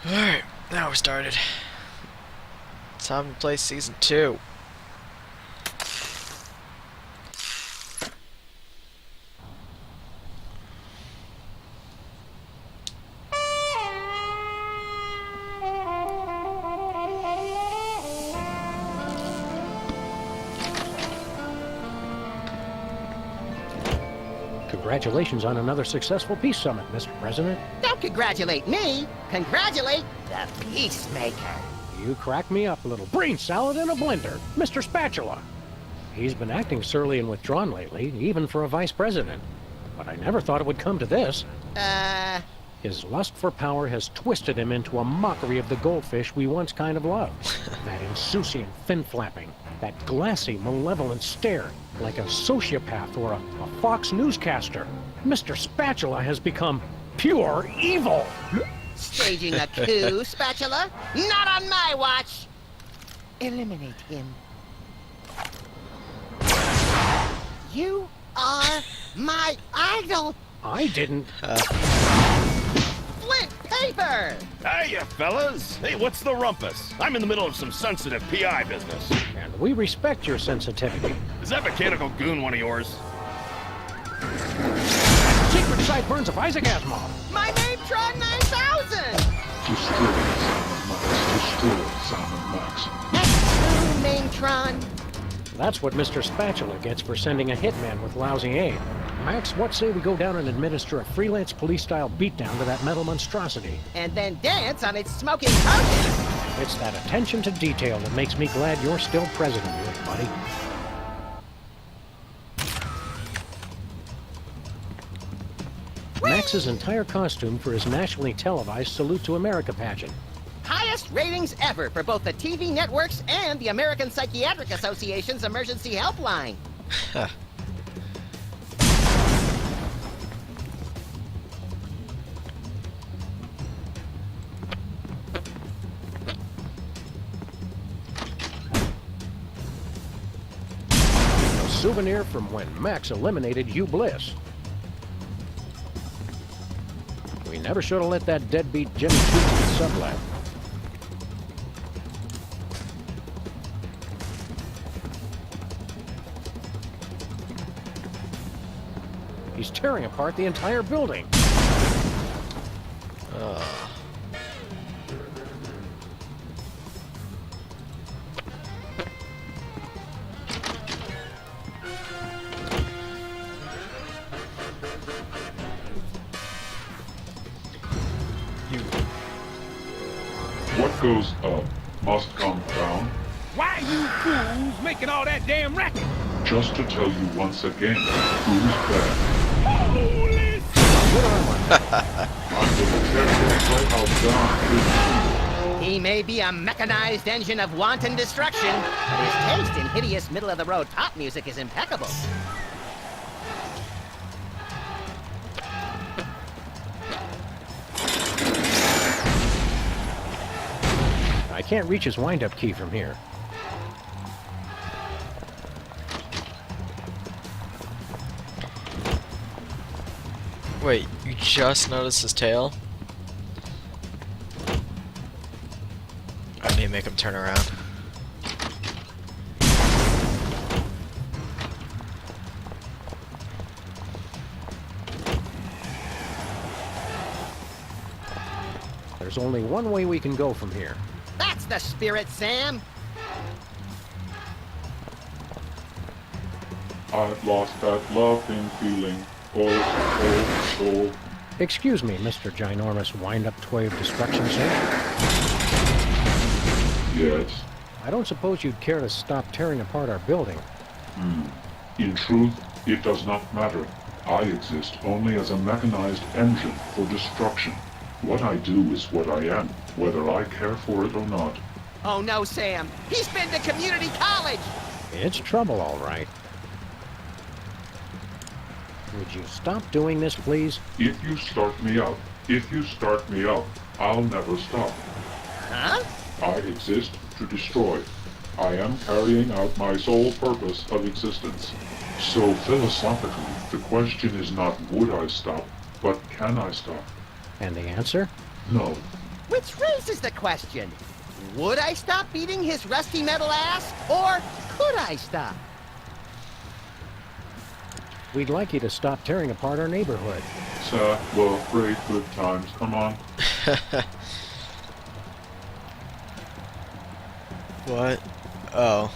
Alright, now we're started. Time to play Season 2. Congratulations on another successful peace summit, Mr. President. Don't congratulate me. Congratulate the peacemaker. You crack me up, little brain salad in a blender, Mr. Spatula. He's been acting surly and withdrawn lately, even for a vice president. But I never thought it would come to this. His lust for power has twisted him into a mockery of the goldfish we once kind of loved. That insouciant fin-flapping, that glassy, malevolent stare, like a sociopath or a Fox newscaster. Mr. Spatula has become pure evil. Staging a coup, Spatula? Not on my watch. Eliminate him. You are my idol. I didn't... Flip paper! Hiya, fellas. Hey, what's the rumpus? I'm in the middle of some sensitive PI business. And we respect your sensitivity. Is that mechanical goon one of yours? Secret sideburns of Isaac Asimov. My name Tron 9000! Destroy Simon Max. That's true, name Tron. That's what Mr. Spatula gets for sending a hitman with lousy aim. Max, what say we go down and administer a freelance police-style beatdown to that metal monstrosity? And then dance on its smoking carcass. It's that attention to detail that makes me glad you're still president, little buddy. Max's entire costume for his nationally televised Salute to America pageant. Highest ratings ever for both the TV networks and the American Psychiatric Association's emergency helpline. A souvenir from when Max eliminated Hugh Bliss. We never should have let that deadbeat Jimmy Tweet to the sublab. He's tearing apart the entire building. What goes up must come down. Why you fools making all that damn racket? Just to tell you once again, who's bad. Holy I'm gonna check how down this He may be a mechanized engine of wanton destruction, but his taste in hideous middle-of-the-road pop music is impeccable. I can't reach his wind-up key from here. Wait, you just noticed his tail? I need to make him turn around. There's only one way we can go from here. That's the spirit, Sam. I've lost that loving feeling. Oh. Excuse me, Mr. Ginormous wind-up toy of destruction, sir. Yes. I don't suppose you'd care to stop tearing apart our building. In truth, it does not matter. I exist only as a mechanized engine for destruction. What I do is what I am, whether I care for it or not. Oh no, Sam. He's been to community college. It's trouble, all right. Would you stop doing this, please? If you start me up, I'll never stop. Huh? I exist to destroy. I am carrying out my sole purpose of existence. So philosophically, the question is not would I stop, but can I stop? And the answer? No. With Which raises the question, would I stop beating his rusty metal ass, or could I stop? We'd like you to stop tearing apart our neighborhood. Sir, well, great, good times. Come on. What? Oh.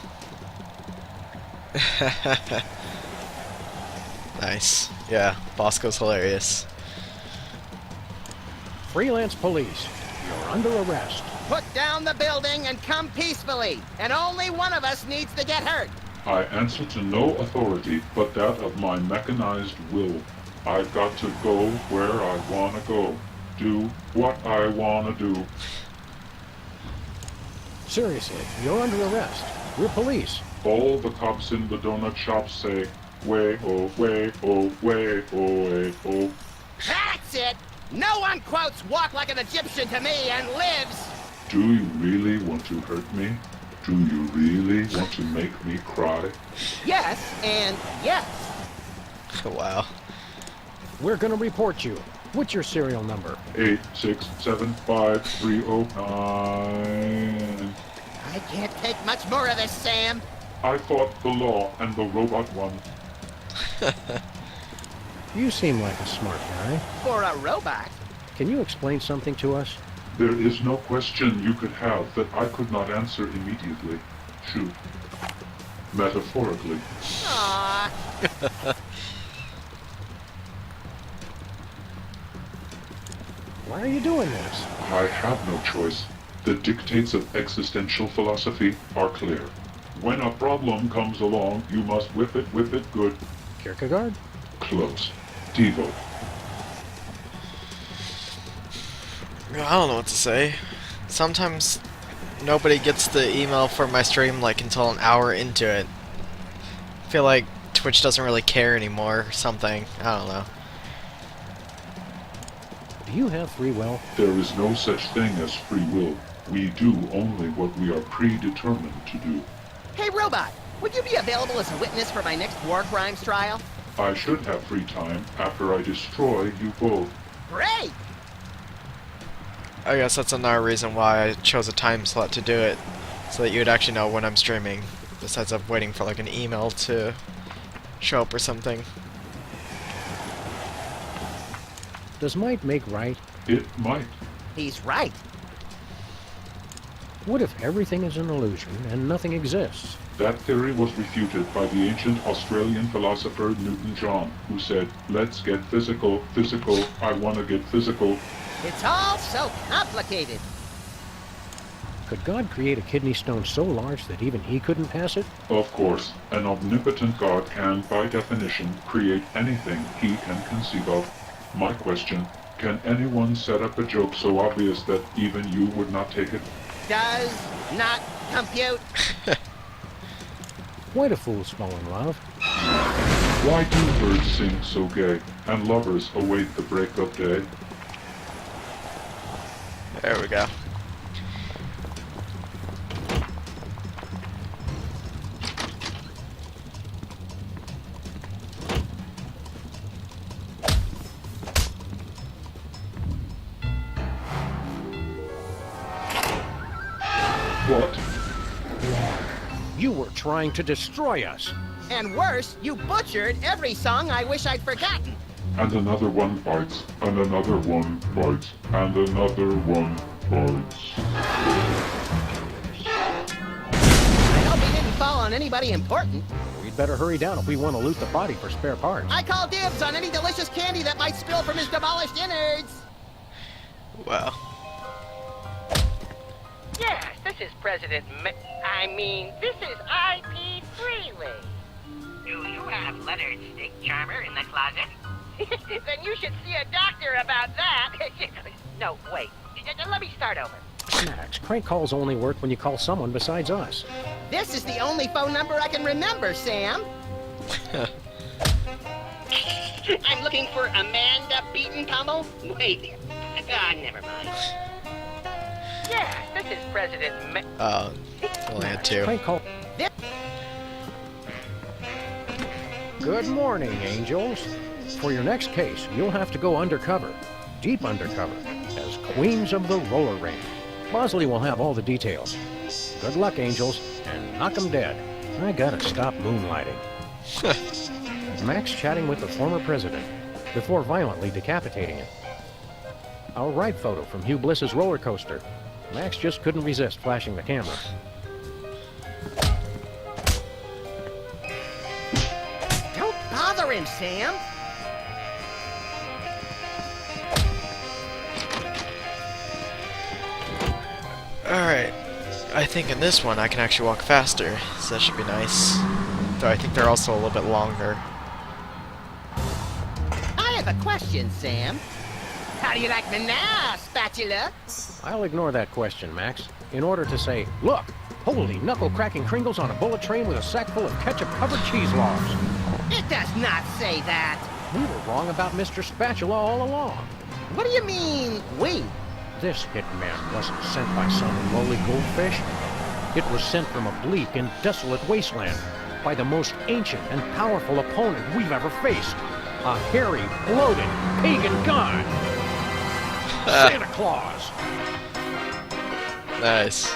Nice. Yeah, Bosco's hilarious. Freelance police, you're under arrest. Put down the building and come peacefully, and only one of us needs to get hurt. I answer to no authority but that of my mechanized will. I've got to go where I want to go. Do what I want to do. Seriously, you're under arrest. We're police. All the cops in the donut shop say, way, oh, way, oh, way, oh, way, oh. That's it! No one quotes "walk like an Egyptian" to me and lives! Do you really want to hurt me? Do you really want to make me cry? Yes, and yes. Wow. We're gonna report you. What's your serial number? 8675309. I can't take much more of this, Sam. I fought the law and the robot won. You seem like a smart guy. For a robot. Can you explain something to us? There is no question you could have that I could not answer immediately. Shoot. Metaphorically. Aww. Why are you doing this? I have no choice. The dictates of existential philosophy are clear. When a problem comes along, you must whip it good. Kierkegaard? Close. Devo. I don't know what to say. Sometimes nobody gets the email for my stream like until an hour into it. I feel like Twitch doesn't really care anymore or something. I don't know. Do you have free will? There is no such thing as free will. We do only what we are predetermined to do. Hey, robot, would you be available as a witness for my next war crimes trial? I should have free time after I destroy you both. Great! I guess that's another reason why I chose a time slot to do it, so that you would actually know when I'm streaming, besides of waiting for like an email to show up or something. Does might make right? It might. He's right. What if everything is an illusion and nothing exists? That theory was refuted by the ancient Australian philosopher Newton John, who said, let's get physical, physical, I want to get physical. It's all so complicated. Could God create a kidney stone so large that even he couldn't pass it? Of course, an omnipotent God can, by definition, create anything he can conceive of. My question, can anyone set up a joke so obvious that even you would not take it? Does not compute. Why do fools fall in love? Why do birds sing so gay, and lovers await the breakup day? There we go. What? You were trying to destroy us. And worse, you butchered every song I wish I'd forgotten. And another one bites, and another one bites, and another one bites. I hope he didn't fall on anybody important. We'd better hurry down if we want to loot the body for spare parts. I call dibs on any delicious candy that might spill from his demolished innards. Wow. Yes, this is President this is IP Freely. Do you have Leonard's Stick Charmer in the closet? Then you should see a doctor about that. No, wait. Let me start over. Max, crank calls only work when you call someone besides us. This is the only phone number I can remember, Sam. I'm looking for Amanda Beaton-Pummel. Wait. Never mind. Yes, this is President Only had two. Crank call. Good morning, angels. For your next case, you'll have to go undercover. Deep undercover. As queens of the roller rink. Bosley will have all the details. Good luck, Angels, and knock 'em dead. I gotta stop moonlighting. Max chatting with the former president before violently decapitating him. Our ride photo from Hugh Bliss's roller coaster. Max just couldn't resist flashing the camera. Don't bother him, Sam. Alright. I think in this one I can actually walk faster, so that should be nice. Though I think they're also a little bit longer. I have a question, Sam. How do you like me now, Spatula? I'll ignore that question, Max, in order to say, look, holy knuckle-cracking Kringles on a bullet train with a sack full of ketchup-covered cheese logs. It does not say that. We were wrong about Mr. Spatula all along. What do you mean, we? This hitman wasn't sent by some lowly goldfish. It was sent from a bleak and desolate wasteland by the most ancient and powerful opponent we've ever faced. A hairy, bloated, pagan god. Santa Claus. Nice.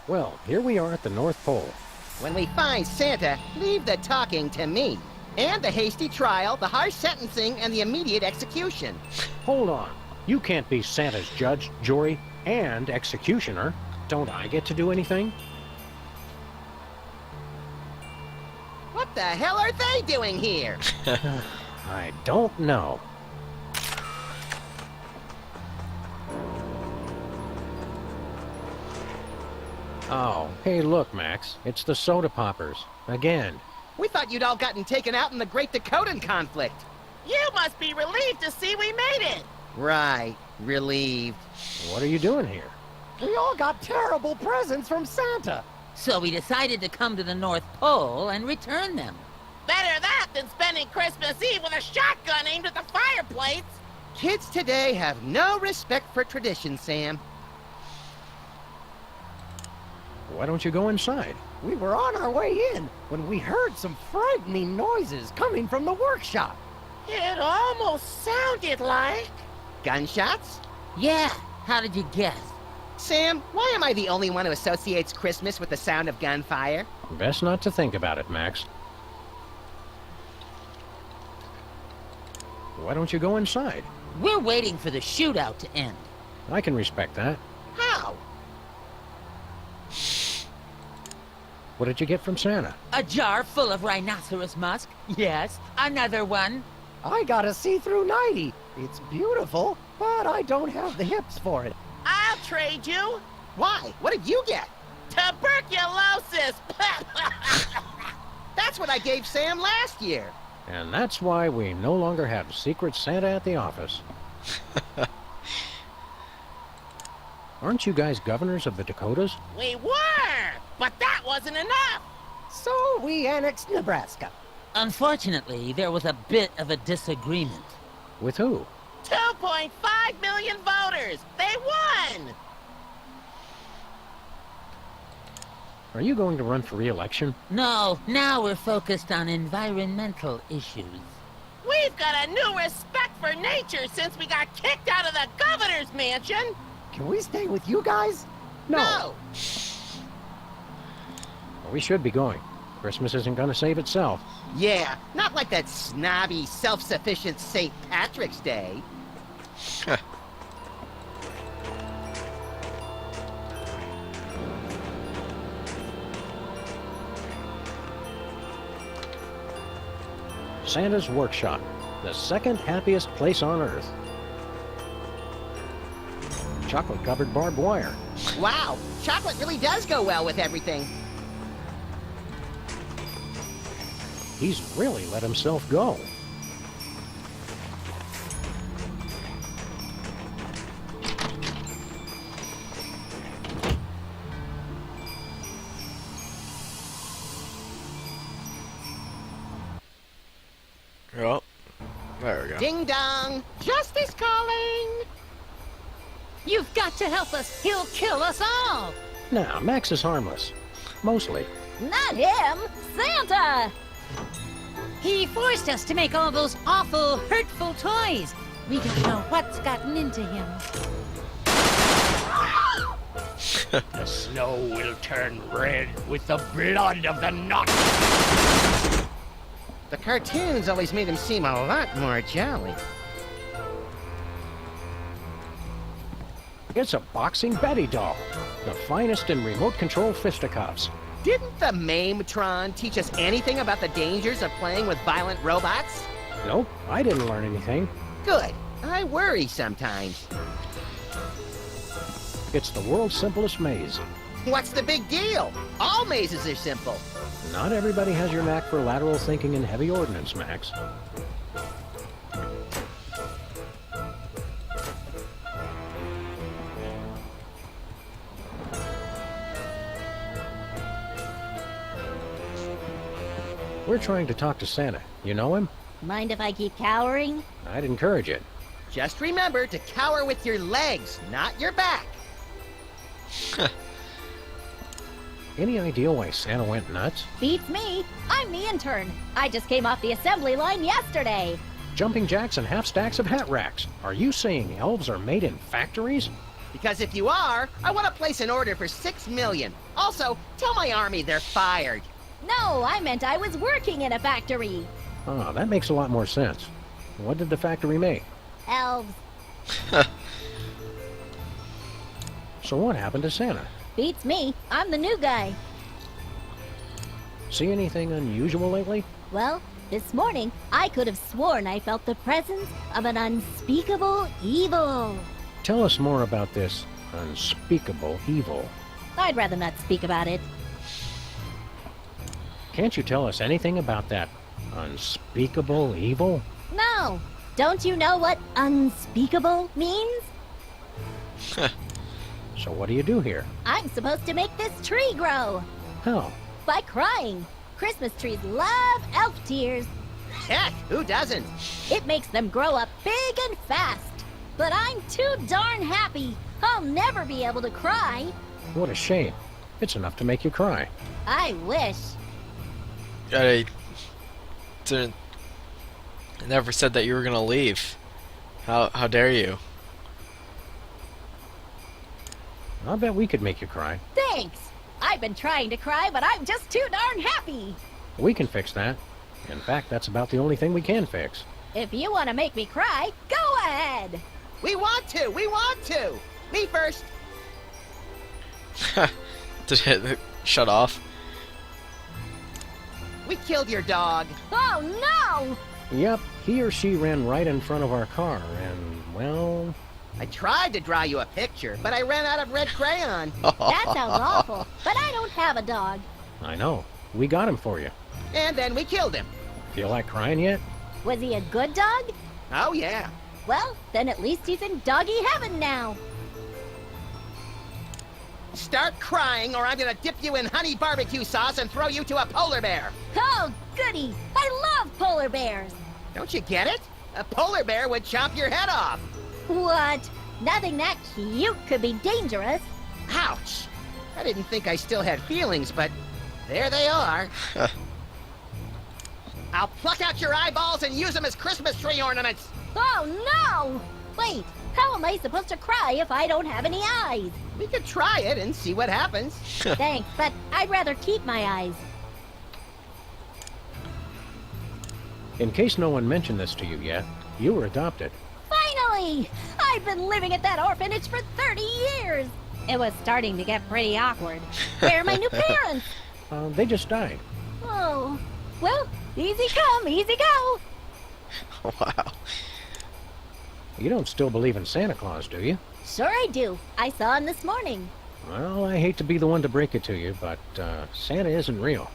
Well, here we are at the North Pole. When we find Santa, leave the talking to me. And the hasty trial, the harsh sentencing, and the immediate execution. Hold on. You can't be Santa's judge, jury, and executioner. Don't I get to do anything? What the hell are they doing here? I don't know. Oh, hey, look, Max. It's the soda poppers. Again. We thought you'd all gotten taken out in the Great Dakotan conflict. You must be relieved to see we made it. Right. Relieved. What are you doing here? We all got terrible presents from Santa. So we decided to come to the North Pole and return them. Better that than spending Christmas Eve with a shotgun aimed at the fireplace. Kids today have no respect for tradition, Sam. Why don't you go inside? We were on our way in when we heard some frightening noises coming from the workshop. It almost sounded like... Gunshots? Yeah, how did you guess? Sam, why am I the only one who associates Christmas with the sound of gunfire? Best not to think about it, Max. Why don't you go inside? We're waiting for the shootout to end. I can respect that. How? What did you get from Santa? A jar full of rhinoceros musk. Yes, another one. I got a see-through 90. It's beautiful, but I don't have the hips for it. I'll trade you. Why? What did you get? Tuberculosis. That's what I gave Sam last year. And that's why we no longer have Secret Santa at the office. Aren't you guys governors of the Dakotas? We were, but that wasn't enough. So we annexed Nebraska. Unfortunately, there was a bit of a disagreement. With who? 2.5 million voters. They won. Are you going to run for re-election? No, now we're focused on environmental issues. We've got a new respect for nature since we got kicked out of the governor's mansion. Can we stay with you guys? No. We should be going. Christmas isn't going to save itself. Yeah, not like that snobby, self-sufficient St. Patrick's Day. Santa's Workshop, the second happiest place on Earth. Chocolate-covered barbed wire, Wow, chocolate really does go well with everything. He's really let himself go. Oh, there we go. Ding dong, justice calling. You've got to help us. He'll kill us all. Now, Max is harmless. Mostly. Not him. Santa. He forced us to make all those awful, hurtful toys. We don't know what's gotten into him. The snow will turn red with the blood of the Nazi. The cartoons always made him seem a lot more jolly. It's a boxing Betty doll. The finest in remote control fisticuffs. Didn't the Mametron teach us anything about the dangers of playing with violent robots? Nope, I didn't learn anything. Good. I worry sometimes. It's the world's simplest maze. What's the big deal? All mazes are simple. Not everybody has your knack for lateral thinking and heavy ordnance, Max. We're trying to talk to Santa. You know him? Mind if I keep cowering? I'd encourage it. Just remember to cower with your legs, not your back. Any idea why Santa went nuts? Beats me. I'm the intern. I just came off the assembly line yesterday. Jumping jacks and half stacks of hat racks. Are you saying elves are made in factories? Because if you are, I want to place an order for 6 million. Also, tell my army they're fired. No, I meant I was working in a factory. Ah, that makes a lot more sense. What did the factory make? Elves. So what happened to Santa? Beats me. I'm the new guy. See anything unusual lately? Well, this morning, I could have sworn I felt the presence of an unspeakable evil. Tell us more about this unspeakable evil. I'd rather not speak about it. Can't you tell us anything about that unspeakable evil? No. Don't you know what unspeakable means? So what do you do here? I'm supposed to make this tree grow. How? By crying. Christmas trees love elf tears. Heck, who doesn't? It makes them grow up big and fast. But I'm too darn happy. I'll never be able to cry. What a shame. It's enough to make you cry. I wish. I never said that you were gonna leave. How dare you? I'll bet we could make you cry. Thanks. I've been trying to cry, but I'm just too darn happy. We can fix that. In fact, that's about the only thing we can fix. If you want to make me cry, go ahead. We want to! We want to! Me first! Did it shut off? We killed your dog. Oh, no! Yep, he or she ran right in front of our car, and, well... I tried to draw you a picture, but I ran out of red crayon. That sounds awful, but I don't have a dog. I know. We got him for you. And then we killed him. Feel like crying yet? Was he a good dog? Oh, yeah. Well, then at least he's in doggy heaven now. Start crying or I'm gonna dip you in honey barbecue sauce and throw you to a polar bear. Oh, goody! I love polar bears! Don't you get it? A polar bear would chop your head off. What? Nothing that cute could be dangerous. Ouch! I didn't think I still had feelings, but there they are. I'll pluck out your eyeballs and use them as Christmas tree ornaments. Oh, no! Wait, how am I supposed to cry if I don't have any eyes? We could try it and see what happens. Thanks, but I'd rather keep my eyes. In case no one mentioned this to you yet, you were adopted. Finally! I've been living at that orphanage for 30 years! It was starting to get pretty awkward. Where are my new parents? They just died. Oh, well, easy come, easy go. Wow. You don't still believe in Santa Claus, do you? Sure I do. I saw him this morning. Well, I hate to be the one to break it to you, but Santa isn't real.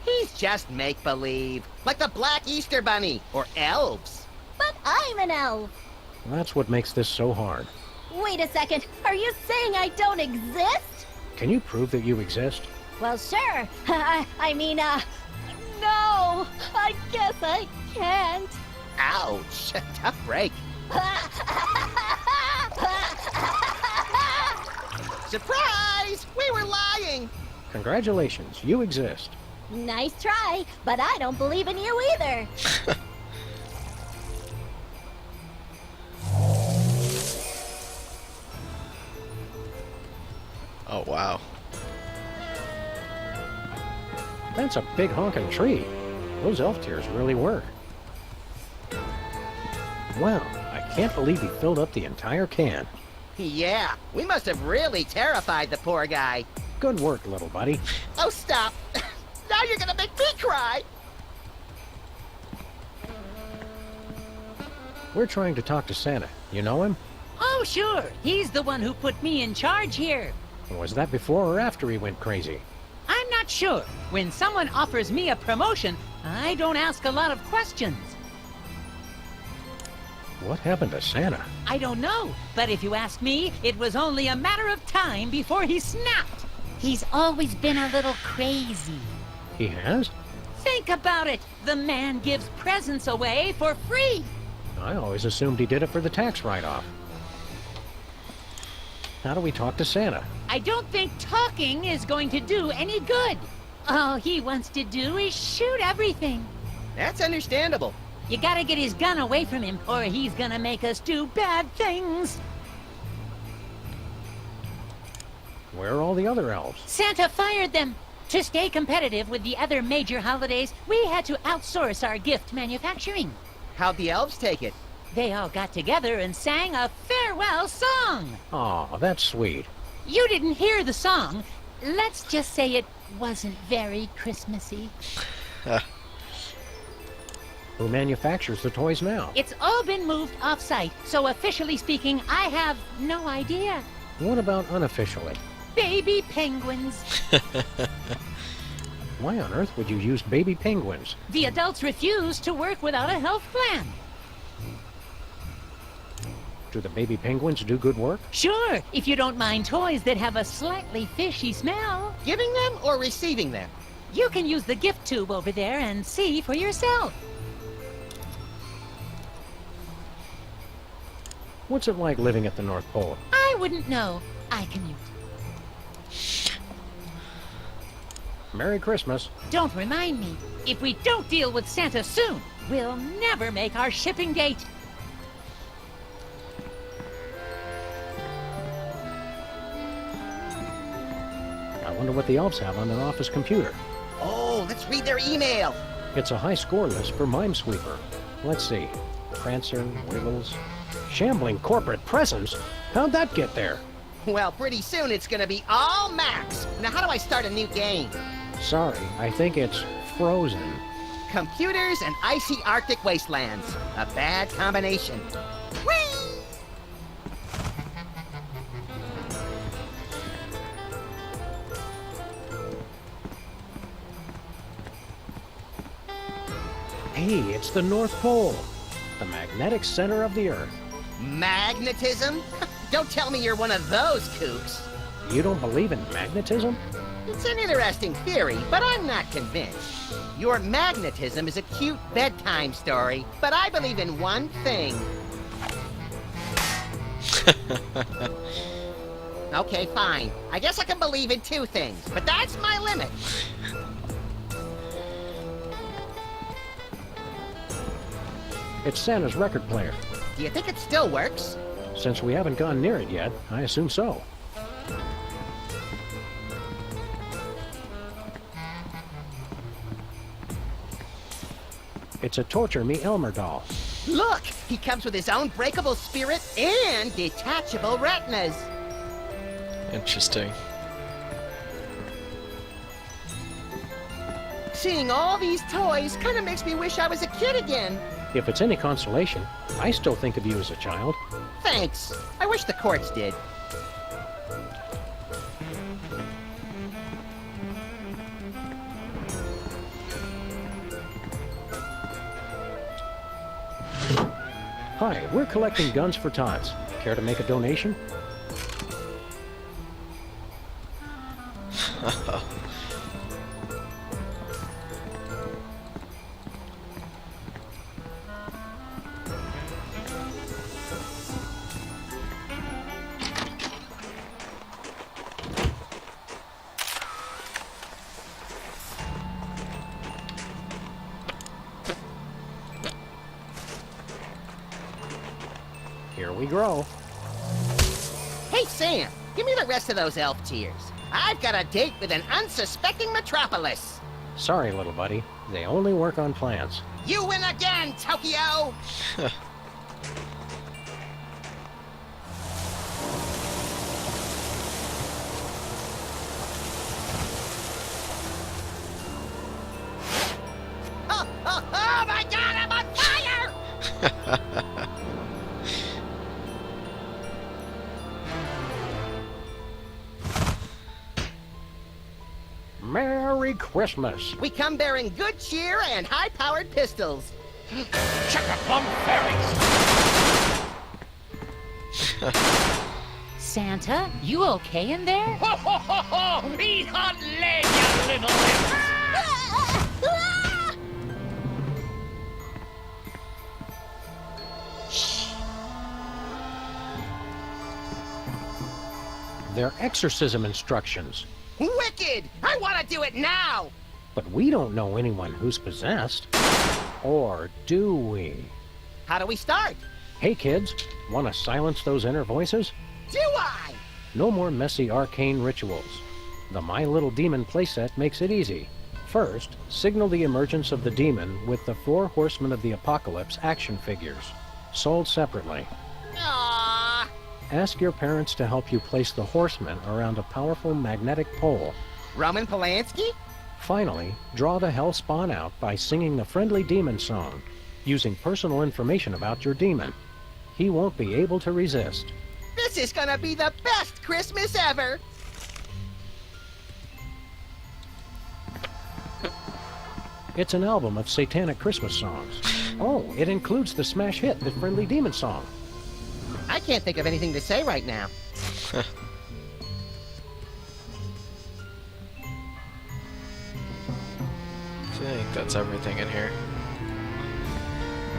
He's just make-believe, like the Black Easter Bunny, or elves. But I'm an elf. That's what makes this so hard. Wait a second. Are you saying I don't exist? Can you prove that you exist? Well, sure. I mean, no. I guess I can't. Ouch, tough break. Surprise! We were lying! Congratulations, you exist. Nice try, but I don't believe in you either. Oh, wow. That's a big honking tree. Those elf tears really work. Wow, I can't believe he filled up the entire can. Yeah, we must have really terrified the poor guy. Good work, little buddy. Oh, stop. Now you're gonna make me cry. We're trying to talk to Santa. You know him? Oh, sure. He's the one who put me in charge here. Was that before or after he went crazy? I'm not sure. When someone offers me a promotion, I don't ask a lot of questions. What happened to Santa? I don't know, but if you ask me, it was only a matter of time before he snapped. He's always been a little crazy. He has? Think about it. The man gives presents away for free. I always assumed he did it for the tax write-off. How do we talk to Santa? I don't think talking is going to do any good. All he wants to do is shoot everything. That's understandable. You gotta get his gun away from him, or he's gonna make us do bad things. Where are all the other elves? Santa fired them. To stay competitive with the other major holidays, we had to outsource our gift manufacturing. How'd the elves take it? They all got together and sang a farewell song. Aw, that's sweet. You didn't hear the song. Let's just say it wasn't very Christmassy. Who manufactures the toys now? It's all been moved off-site, so officially speaking, I have no idea. What about unofficially? Baby penguins. Why on earth would you use baby penguins? The adults refuse to work without a health plan. Do the baby penguins do good work? Sure, if you don't mind toys that have a slightly fishy smell. Giving them or receiving them? You can use the gift tube over there and see for yourself. What's it like living at the North Pole? I wouldn't know. I commute. Merry Christmas. Don't remind me. If we don't deal with Santa soon, we'll never make our shipping date. I wonder what the elves have on their office computer. Oh, let's read their email. It's a high score list for Mimesweeper. Let's see. Prancer, Wiggles, shambling corporate presence? How'd that get there? Well, pretty soon it's gonna be all Max. Now how do I start a new game? Sorry, I think it's frozen. Computers and icy Arctic wastelands. A bad combination. Whee! Hey, it's the North Pole, the magnetic center of the Earth. Magnetism? Don't tell me you're one of those kooks. You don't believe in magnetism? It's an interesting theory, but I'm not convinced. Your magnetism is a cute bedtime story, but I believe in one thing. Okay, fine. I guess I can believe in two things, but that's my limit. It's Santa's record player. Do you think it still works? Since we haven't gone near it yet, I assume so. It's a Torture Me Elmer doll. Look! He comes with his own breakable spirit and detachable retinas. Interesting. Seeing all these toys kind of makes me wish I was a kid again. If it's any consolation, I still think of you as a child. Thanks. I wish the courts did. Hi, we're collecting guns for tots. Care to make a donation? Here we grow. Hey, Sam, give me the rest of those elf tears. I've got a date with an unsuspecting metropolis. Sorry, little buddy. They only work on plants. You win again, Tokyo! Oh my god, I'm on fire! Merry Christmas! We come bearing good cheer and high-powered pistols. Chuck-a-plum fairies! Santa, you okay in there? Ho, ho, ho, ho! Eat hot lead, you little imps! They're exorcism instructions. Wicked! I want to do it now! But we don't know anyone who's possessed. Or do we? How do we start? Hey kids, want to silence those inner voices? Do I? No more messy arcane rituals. The My Little Demon playset makes it easy. First, signal the emergence of the demon with the 4 Horsemen of the Apocalypse action figures, sold separately. Aww. Ask your parents to help you place the horsemen around a powerful magnetic pole. Roman Polanski? Finally, draw the hell spawn out by singing the friendly demon song, using personal information about your demon. He won't be able to resist. This is gonna be the best Christmas ever! It's an album of satanic Christmas songs. Oh, it includes the smash hit, The Friendly Demon Song. I can't think of anything to say right now. I think that's everything in here.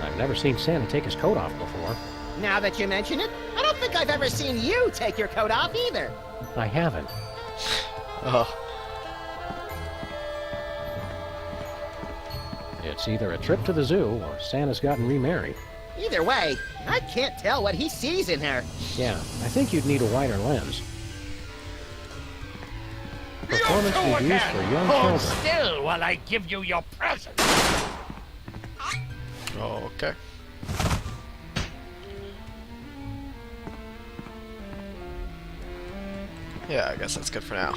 I've never seen Santa take his coat off before. Now that you mention it, I don't think I've ever seen you take your coat off either. I haven't. Oh. It's either a trip to the zoo or Santa's gotten remarried. Either way, I can't tell what he sees in her. Yeah, I think you'd need a wider lens. Performance You two reviews again. for young Hold children. still while I give you your present. Oh, okay. Yeah, I guess that's good for now.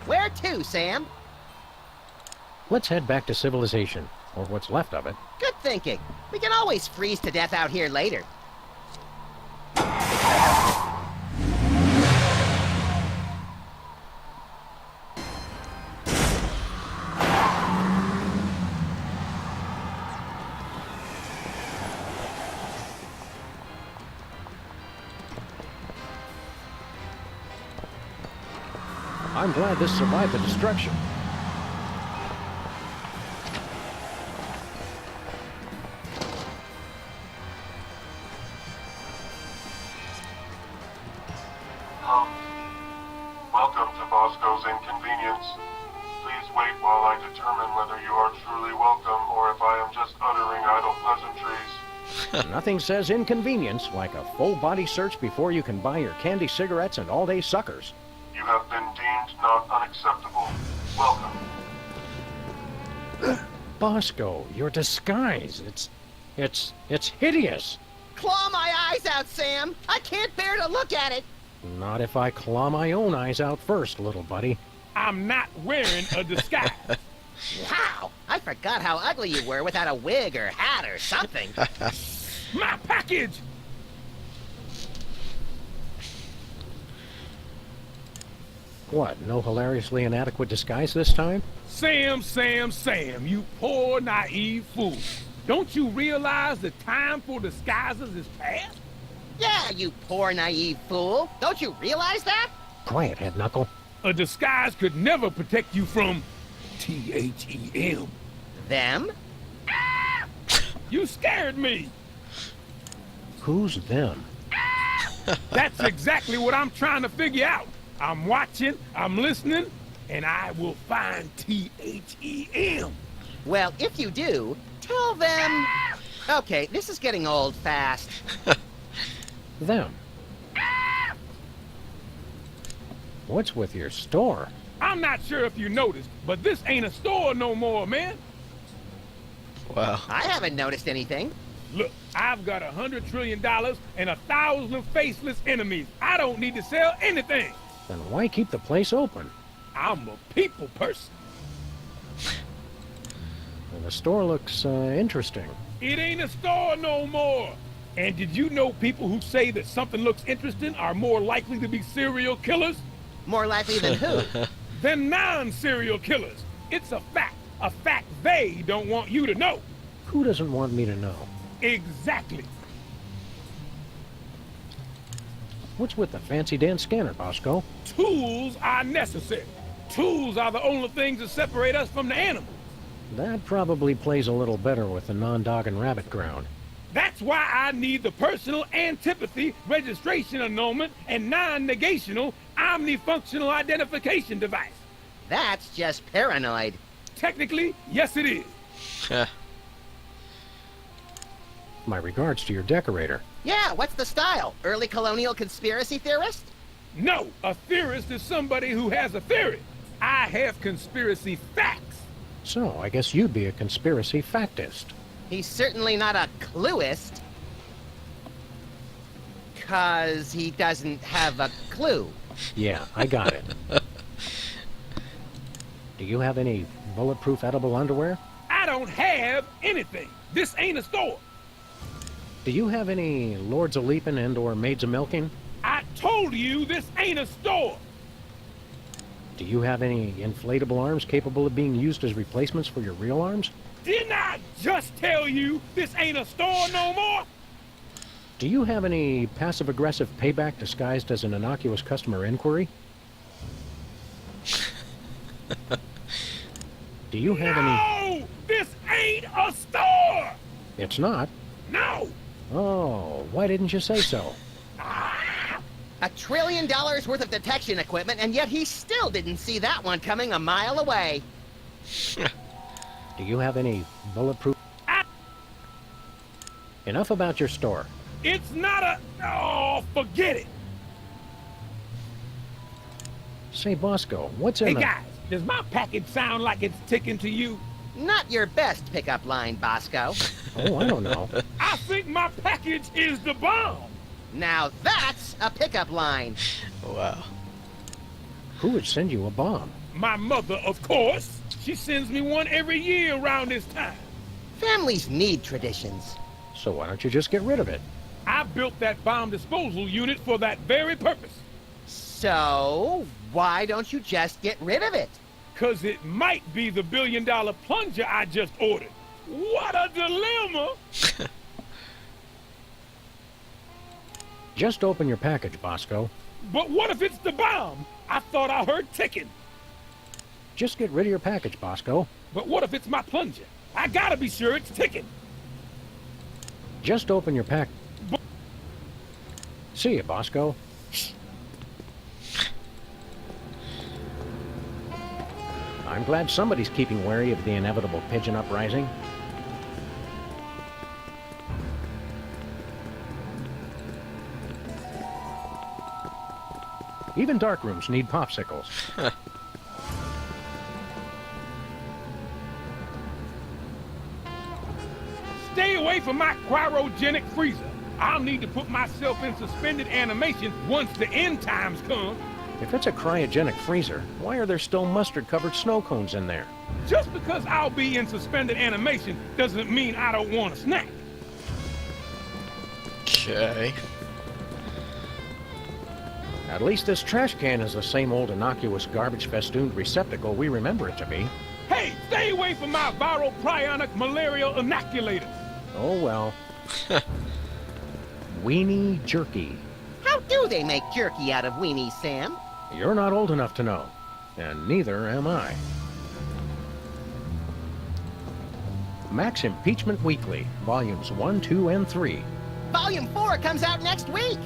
Where to, Sam? Let's head back to civilization, or what's left of it. Good thinking. We can always freeze to death out here later. I'm glad this survived the destruction. Welcome to Bosco's Inconvenience. Please wait while I determine whether you are truly welcome or if I am just uttering idle pleasantries. Nothing says inconvenience like a full-body search before you can buy your candy cigarettes and all-day suckers. You have been deemed not unacceptable. Welcome. Bosco, your disguise, it's hideous. Claw my eyes out, Sam! I can't bear to look at it! Not if I claw my own eyes out first, little buddy. I'm not wearing a disguise. Wow, I forgot how ugly you were without a wig or hat or something. My package! What, no hilariously inadequate disguise this time? Sam, you poor naive fool. Don't you realize the time for disguises is past? Yeah, you poor naive fool. Don't you realize that? Quiet, Head Knuckle. A disguise could never protect you from THEM. Them? You scared me. Who's them? That's exactly what I'm trying to figure out. I'm watching, I'm listening, and I will find THEM. Well, if you do, tell them... Okay, this is getting old fast. Them. What's with your store? I'm not sure if you noticed, but this ain't a store no more, man. Wow. I haven't noticed anything. Look, I've got $100 trillion and 1,000 faceless enemies. I don't need to sell anything. Then why keep the place open? I'm a people person. Well, the store looks interesting. It ain't a store no more. And did you know people who say that something looks interesting are more likely to be serial killers? More likely than who? Than non-serial killers. It's a fact they don't want you to know. Who doesn't want me to know? Exactly. What's with the fancy dance scanner, Bosco? Tools are necessary. Tools are the only things that separate us from the animals. That probably plays a little better with the non-dog and rabbit ground. That's why I need the personal antipathy registration annulment and non-negational omnifunctional identification device. That's just paranoid. Technically, yes it is. My regards to your decorator. Yeah, what's the style? Early colonial conspiracy theorist? No, a theorist is somebody who has a theory. I have conspiracy facts. So, I guess you'd be a conspiracy factist. He's certainly not a clueist. 'Cause he doesn't have a clue. Yeah, I got it. Do you have any bulletproof edible underwear? I don't have anything. This ain't a store. Do you have any Lords of Leaping and or Maids of Milking? I told you this ain't a store. Do you have any inflatable arms capable of being used as replacements for your real arms? Didn't I just tell you this ain't a store no more? Do you have any passive-aggressive payback disguised as an innocuous customer inquiry? Do you have any... No! This ain't a store! It's not? No! Oh, why didn't you say so? $1 trillion worth of detection equipment, and yet he still didn't see that one coming a mile away. Do you have any bulletproof... Enough about your store. It's not a... Oh, forget it. Say, Bosco, what's in Hey, the... guys, does my package sound like it's ticking to you? Not your best pickup line, Bosco. Oh, I don't know. I think my package is the bomb. Now that's a pickup line. Wow. Who would send you a bomb? My mother, of course. She sends me one every year around this time. Families need traditions. So why don't you just get rid of it? I built that bomb disposal unit for that very purpose. So, why don't you just get rid of it? 'Cause it might be the $1 billion plunger I just ordered. What a dilemma! Just open your package, Bosco. But what if it's the bomb? I thought I heard ticking. Just get rid of your package, Bosco. But what if it's my plunger? I gotta be sure it's ticking. Just open your pack. See ya, Bosco. I'm glad somebody's keeping wary of the inevitable pigeon uprising. Even dark rooms need popsicles. Stay away from my cryogenic freezer. I'll need to put myself in suspended animation once the end times come. If it's a cryogenic freezer, why are there still mustard-covered snow cones in there? Just because I'll be in suspended animation doesn't mean I don't want a snack. Okay. At least this trash can is the same old innocuous garbage-festooned receptacle we remember it to be. Hey, stay away from my viral prionic malarial inoculator. Oh well. Weenie jerky. How do they make jerky out of weenies, Sam? You're not old enough to know, and neither am I. Max Impeachment Weekly, Volumes 1, 2, and 3. Volume 4 comes out next week.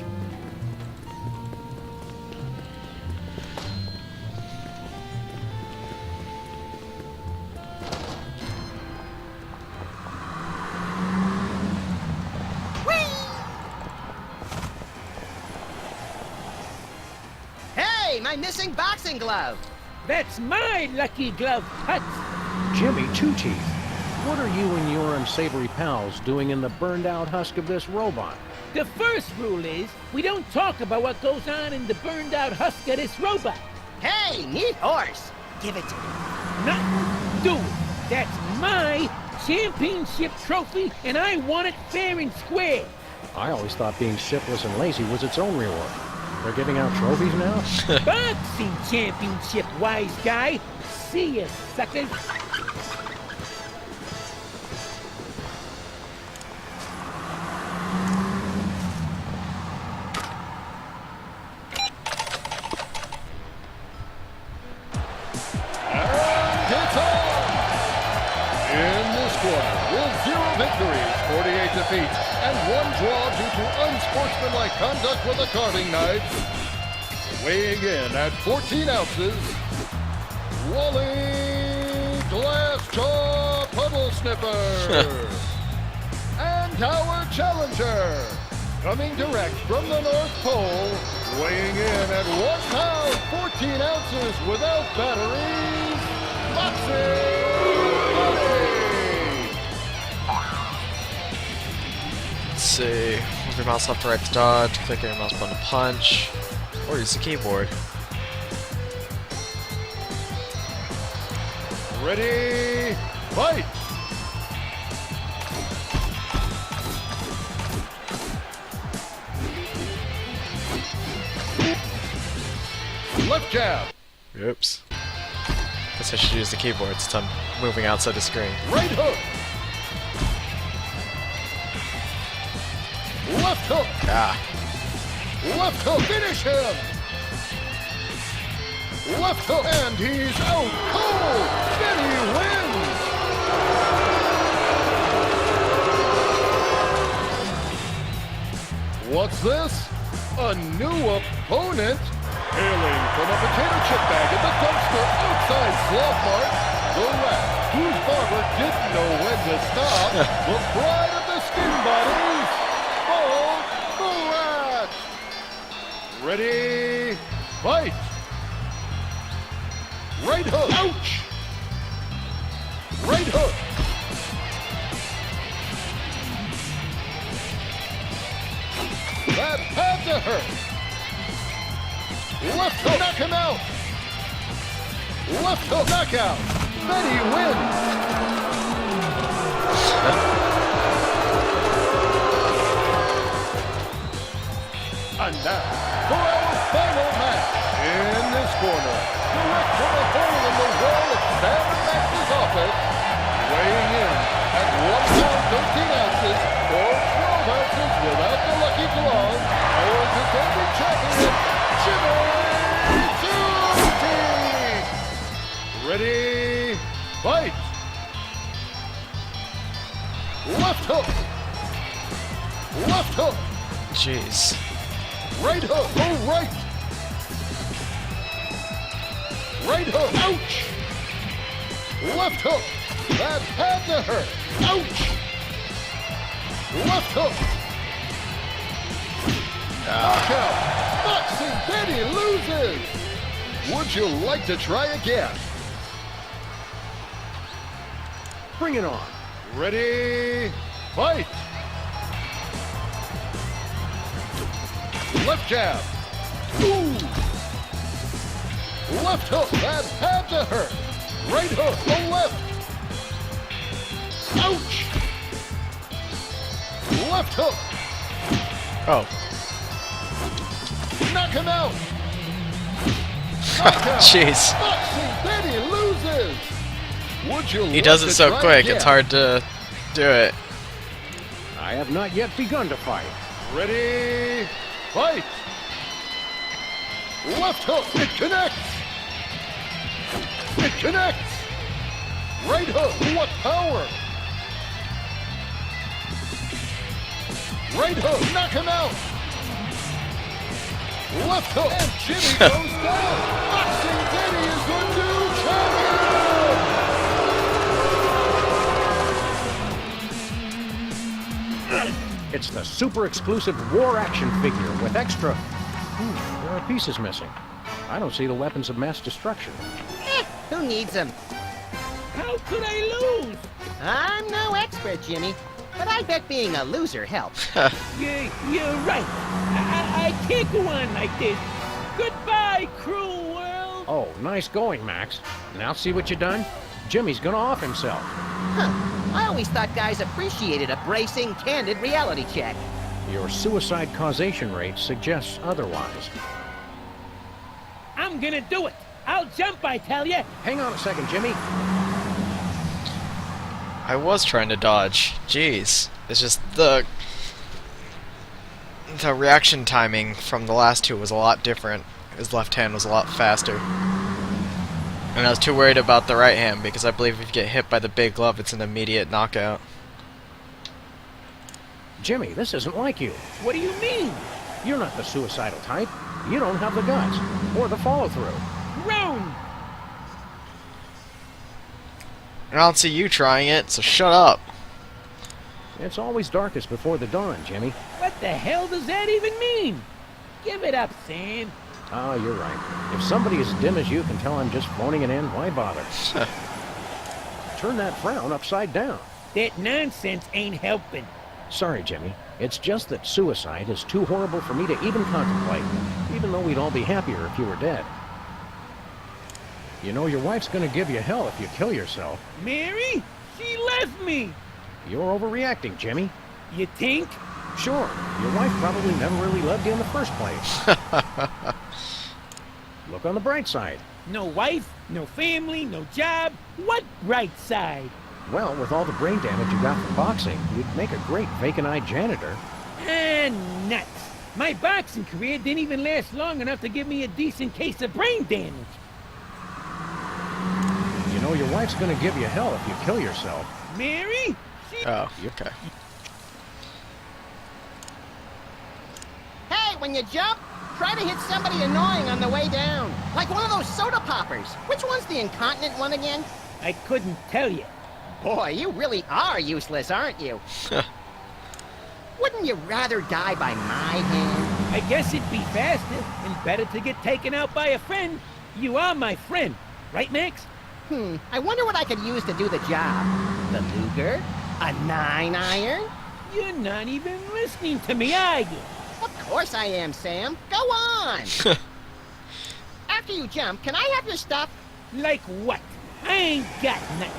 Hey, my missing boxing glove. That's my lucky glove, Hut. Jimmy Two-Teeth, what are you and your unsavory pals doing in the burned-out husk of this robot? The first rule is we don't talk about what goes on in the burned-out husk of this robot. Hey, neat horse. Give it to me. Nothing do it. That's my championship trophy, and I want it fair and square. I always thought being shiftless and lazy was its own reward. They're giving out trophies now? Boxing championship, wise guy. See ya, suckers. Victories, 48 defeats, and 1 draw due to unsportsmanlike conduct with a carving knife. Weighing in at 14 ounces, Wally Glass Jaw Puddle Sniffer. And our challenger, coming direct from the North Pole, weighing in at 1 pound, 14 ounces without batteries, Boxing Buddy. Let's see. Move your mouse left to right to dodge, click your mouse button to punch, or use the keyboard. Ready, fight! Left jab. Oops. Guess I should use the keyboard since I'm moving outside the screen. Right hook. Left hook! Ah. Left hook! Finish him! Left hook! And he's out cold! Then he wins! What's this? A new opponent? Hailing from a potato chip bag in the dumpster outside Sloth Mart, the rat whose barber didn't know when to stop, the pride of the skin bodies, the rat! Ready, fight! Right hook! Ouch! Right hook! That had to hurt! Left hook, knock him out! Left hook, knockout! Then he wins! And now, for our final match, in this corner, direct from a hole in the wall of Sam and Max's office, weighing in at 1 pound 13 ounces, or 12 ounces without the lucky glove, our defending champion, Jimmy Two-Teeth! Ready, fight! Left hook! Left hook! Jeez. Right hook! Oh, right! Right hook! Ouch! Left hook! That had to hurt! Ouch! Left hook! Knockout! Boxing Betty loses! Would you like to try again? Bring it on. Ready, fight! Left jab. Ooh! Left hook, that had to hurt. Right hook, the left. Ouch! Left hook. Oh. Knock him out. Jeez. Boxing Betty loses. Would you He does it so try quick, again? it's hard to do it. I have not yet begun to fight. Ready, fight! Left hook, it connects! It connects! Right hook, what power! Right hook, knock him out! Left hook, and Jimmy goes down! Boxing Betty is the new champion! It's the super exclusive war action figure with extra... there are pieces missing. I don't see the weapons of mass destruction. Who needs them? How could I lose? I'm no expert, Jimmy, but I bet being a loser helps. You're right. I can't go on like this. Goodbye, cruel world. Oh, nice going, Max. Now see what you done? Jimmy's gonna off himself. Huh. I always thought guys appreciated a bracing, candid reality check. Your suicide causation rate suggests otherwise. I'm gonna do it. I'll jump, I tell you. Hang on a second, Jimmy. I was trying to dodge. Jeez. It's just the reaction timing from the last two was a lot different. His left hand was a lot faster. And I was too worried about the right hand because I believe if you get hit by the big glove, it's an immediate knockout. Jimmy, this isn't like you. What do you mean? You're not the suicidal type. You don't have the guts or the follow-through. Roan! And I don't see you trying it, so shut up. It's always darkest before the dawn, Jimmy. What the hell does that even mean? Give it up, Sam. Ah, you're right. If somebody as dim as you can tell I'm just phoning it in, why bother? Turn that frown upside down. That nonsense ain't helping. Sorry, Jimmy. It's just that suicide is too horrible for me to even contemplate, even though we'd all be happier if you were dead. You know, your wife's gonna give you hell if you kill yourself. Mary? She left me. You're overreacting, Jimmy. You think? Sure. Your wife probably never really loved you in the first place. Look on the bright side. No wife, no family, no job. What bright side? Well, with all the brain damage you got from boxing, you'd make a great vacant-eyed janitor. Ah, nuts. My boxing career didn't even last long enough to give me a decent case of brain damage. You know, your wife's gonna give you hell if you kill yourself. Mary? Oh, okay. Hey, when you jump, try to hit somebody annoying on the way down. Like one of those soda poppers. Which one's the incontinent one again? I couldn't tell you. Boy, you really are useless, aren't you? Wouldn't you rather die by my hand? I guess it'd be faster and better to get taken out by a friend. You are my friend, right, Max? I wonder what I could use to do the job. The Luger? A 9-iron? You're not even listening to me, are you? Of course I am, Sam. Go on! After you jump, can I have your stuff? Like what? I ain't got nothing.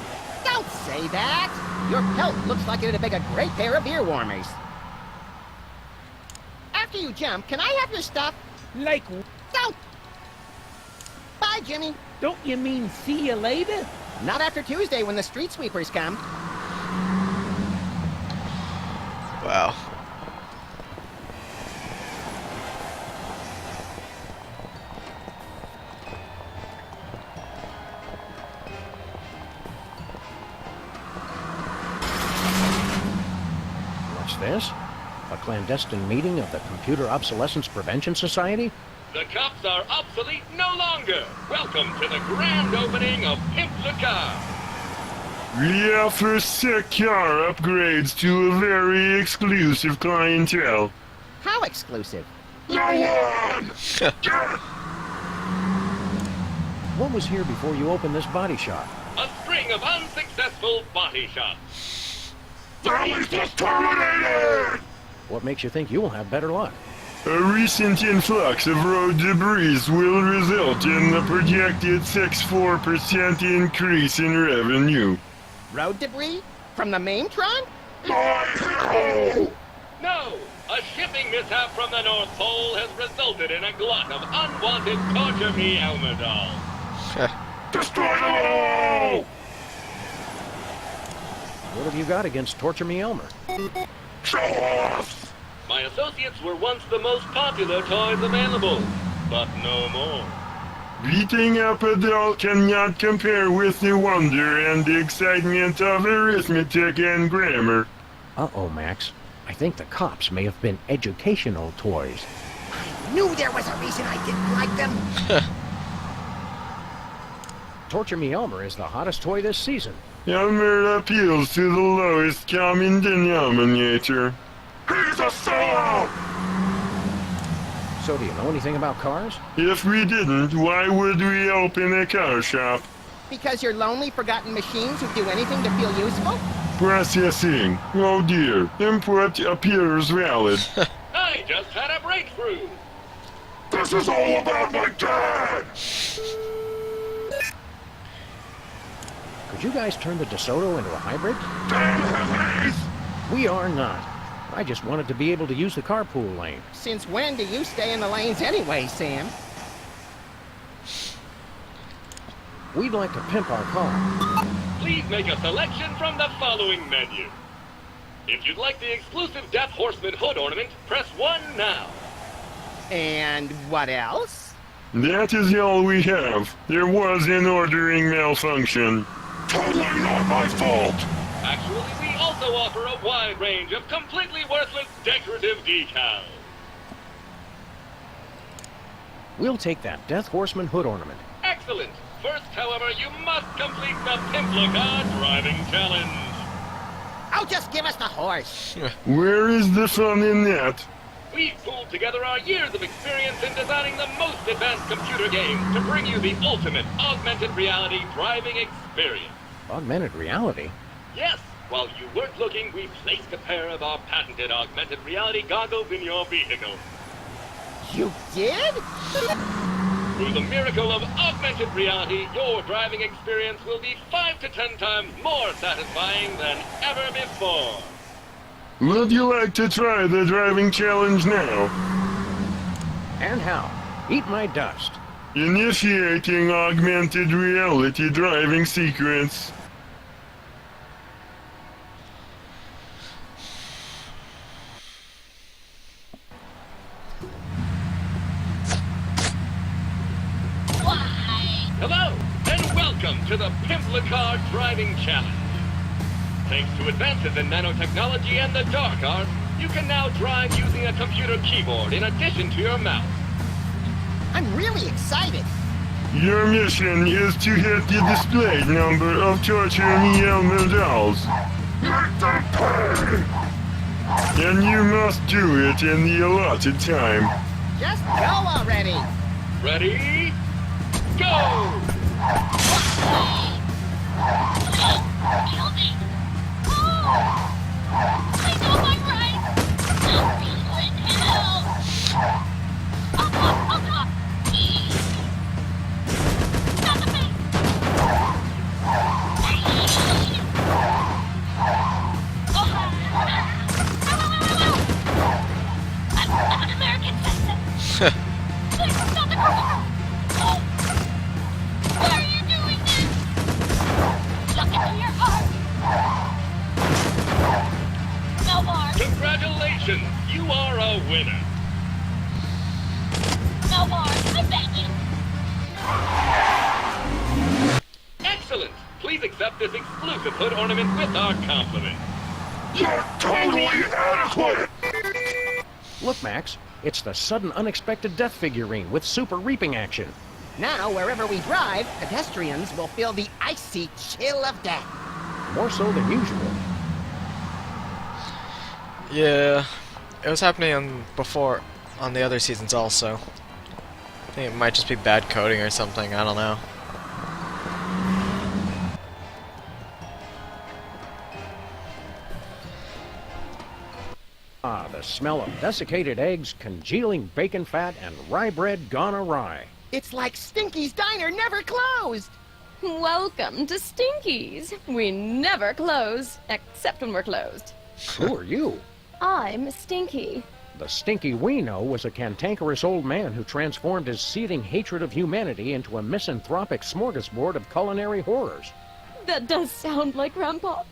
Don't say that! Your pelt looks like it'd make a great pair of ear warmers. After you jump, can I have your stuff? Like Don't! Bye, Jimmy. Don't you mean see you later? Not after Tuesday when the street sweepers come. Wow. What's this? A clandestine meeting of the Computer Obsolescence Prevention Society? The cops are obsolete no longer. Welcome to the grand opening of Pimp the Car. We offer car upgrades to a very exclusive clientele. How exclusive? What was here before you opened this body shop? A string of unsuccessful body shops. That was just terminated! What makes you think you'll have better luck? A recent influx of road debris will result in the projected 64% increase in revenue. Road debris? From the Maintron? No! A shipping mishap from the North Pole has resulted in a glut of unwanted Torture Me Elmer dolls. Destroy them all! What have you got against Torture Me Elmer? Show off! My associates were once the most popular toys available, but no more. Beating up a doll cannot compare with the wonder and excitement of arithmetic and grammar. Uh-oh, Max. I think the cops may have been educational toys. I knew there was a reason I didn't like them. Torture Me Elmer is the hottest toy this season. Elmer appeals to the lowest common denominator. He's a sellout! So do you know anything about cars? If we didn't, why would we open a car shop? Because you're lonely, forgotten machines who do anything to feel useful? Processing. Oh dear. Input appears valid. I just had a breakthrough! This is all about my dad! Could you guys turn the DeSoto into a hybrid? Damn, We are not. I just wanted to be able to use the carpool lane. Since when do you stay in the lanes anyway, Sam? We'd like to pimp our car. Please make a selection from the following menu. If you'd like the exclusive Death Horseman hood ornament, press 1 now. And what else? That is all we have. There was an ordering malfunction. Totally not my fault! Actually, we also offer a wide range of completely worthless decorative decals. We'll take that Death Horseman hood ornament. Excellent! First, however, you must complete the Pimplica driving challenge. Oh, just give us the horse. Where is the fun in that? We've pooled together our years of experience in designing the most advanced computer games to bring you the ultimate augmented reality driving experience. Augmented reality? Yes, while you weren't looking, we placed a pair of our patented augmented reality goggles in your vehicle. You did? Through the miracle of augmented reality, your driving experience will be 5 to 10 times more satisfying than ever before. Would you like to try the driving challenge now? And how? Eat my dust. Initiating augmented reality driving sequence. Hello, and welcome to the Pimplica Driving Challenge. Thanks to advances in nanotechnology and the dark arts, you can now drive using a computer keyboard in addition to your mouse. I'm really excited. Your mission is to hit the displayed number of Torture Me Elmer dolls. Make them pay! And you must do it in the allotted time. Just go already. Ready? Go! Kill me! I know I'm right! I'll be in hell! I'll talk! Stop the thing! I'm an American citizen! Please stop the car! Why are you doing this? Look into your heart! No more! Congratulations! You are a winner! No more! I beg you! Excellent! Please accept this exclusive hood ornament with our compliment. You're totally adequate! Look, Max. It's the sudden unexpected death figurine with super reaping action. Now, wherever we drive, pedestrians will feel the icy chill of death. More so than usual. Yeah, it was happening before on the other seasons also. I think it might just be bad coding or something, I don't know. Ah, the smell of desiccated eggs, congealing bacon fat, and rye bread gone awry. It's like Stinky's Diner never closed. Welcome to Stinky's. We never close, except when we're closed. Who are you? I'm Stinky. The Stinky we know was a cantankerous old man who transformed his seething hatred of humanity into a misanthropic smorgasbord of culinary horrors. That does sound like Grandpa.